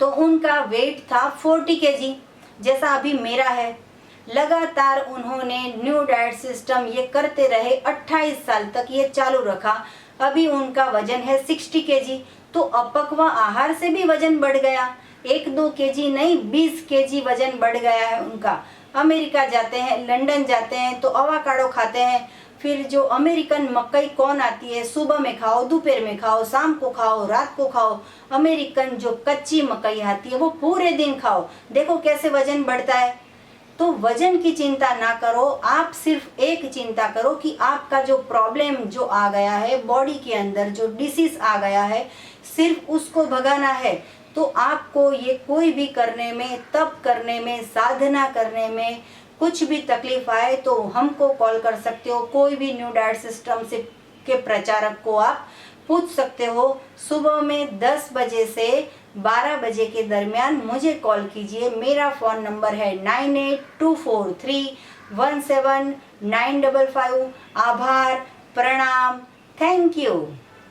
तो उनका वेट था 40 kg, जैसा अभी मेरा है। लगातार उन्होंने न्यू डाइट सिस्टम ये करते रहे, 28 साल तक ये चालू रखा। अभी उनका वजन है 60 kg। तो अपक्व आहार से भी वजन बढ़ गया, 1-2 kg नहीं 20 kg वजन बढ़ गया है उनका। अमेरिका जाते हैं, लंदन जाते हैं तो अवाकाडो खाते हैं। फिर जो अमेरिकन मकई कौन आती है, सुबह में खाओ, दोपहर में खाओ, शाम को खाओ, रात को खाओ। अमेरिकन जो कच्ची मकई आती है वो पूरे दिन खाओ, देखो कैसे वजन बढ़ता है। तो वजन की चिंता ना करो, आप सिर्फ एक चिंता करो कि आपका जो प्रॉब्लम जो आ गया है बॉडी के अंदर, जो डिसीज आ गया है, सिर्फ उसको भगाना है। तो आपको ये कोई भी करने में, तप करने में, साधना करने में कुछ भी तकलीफ आए तो हमको कॉल कर सकते हो। कोई भी न्यू डाइट सिस्टम से के प्रचारक को आप पूछ सकते हो। सुबह में 10 बजे से 12 बजे के दरमियान मुझे कॉल कीजिए। मेरा फ़ोन नंबर है 9824317955। आभार, प्रणाम, थैंक यू।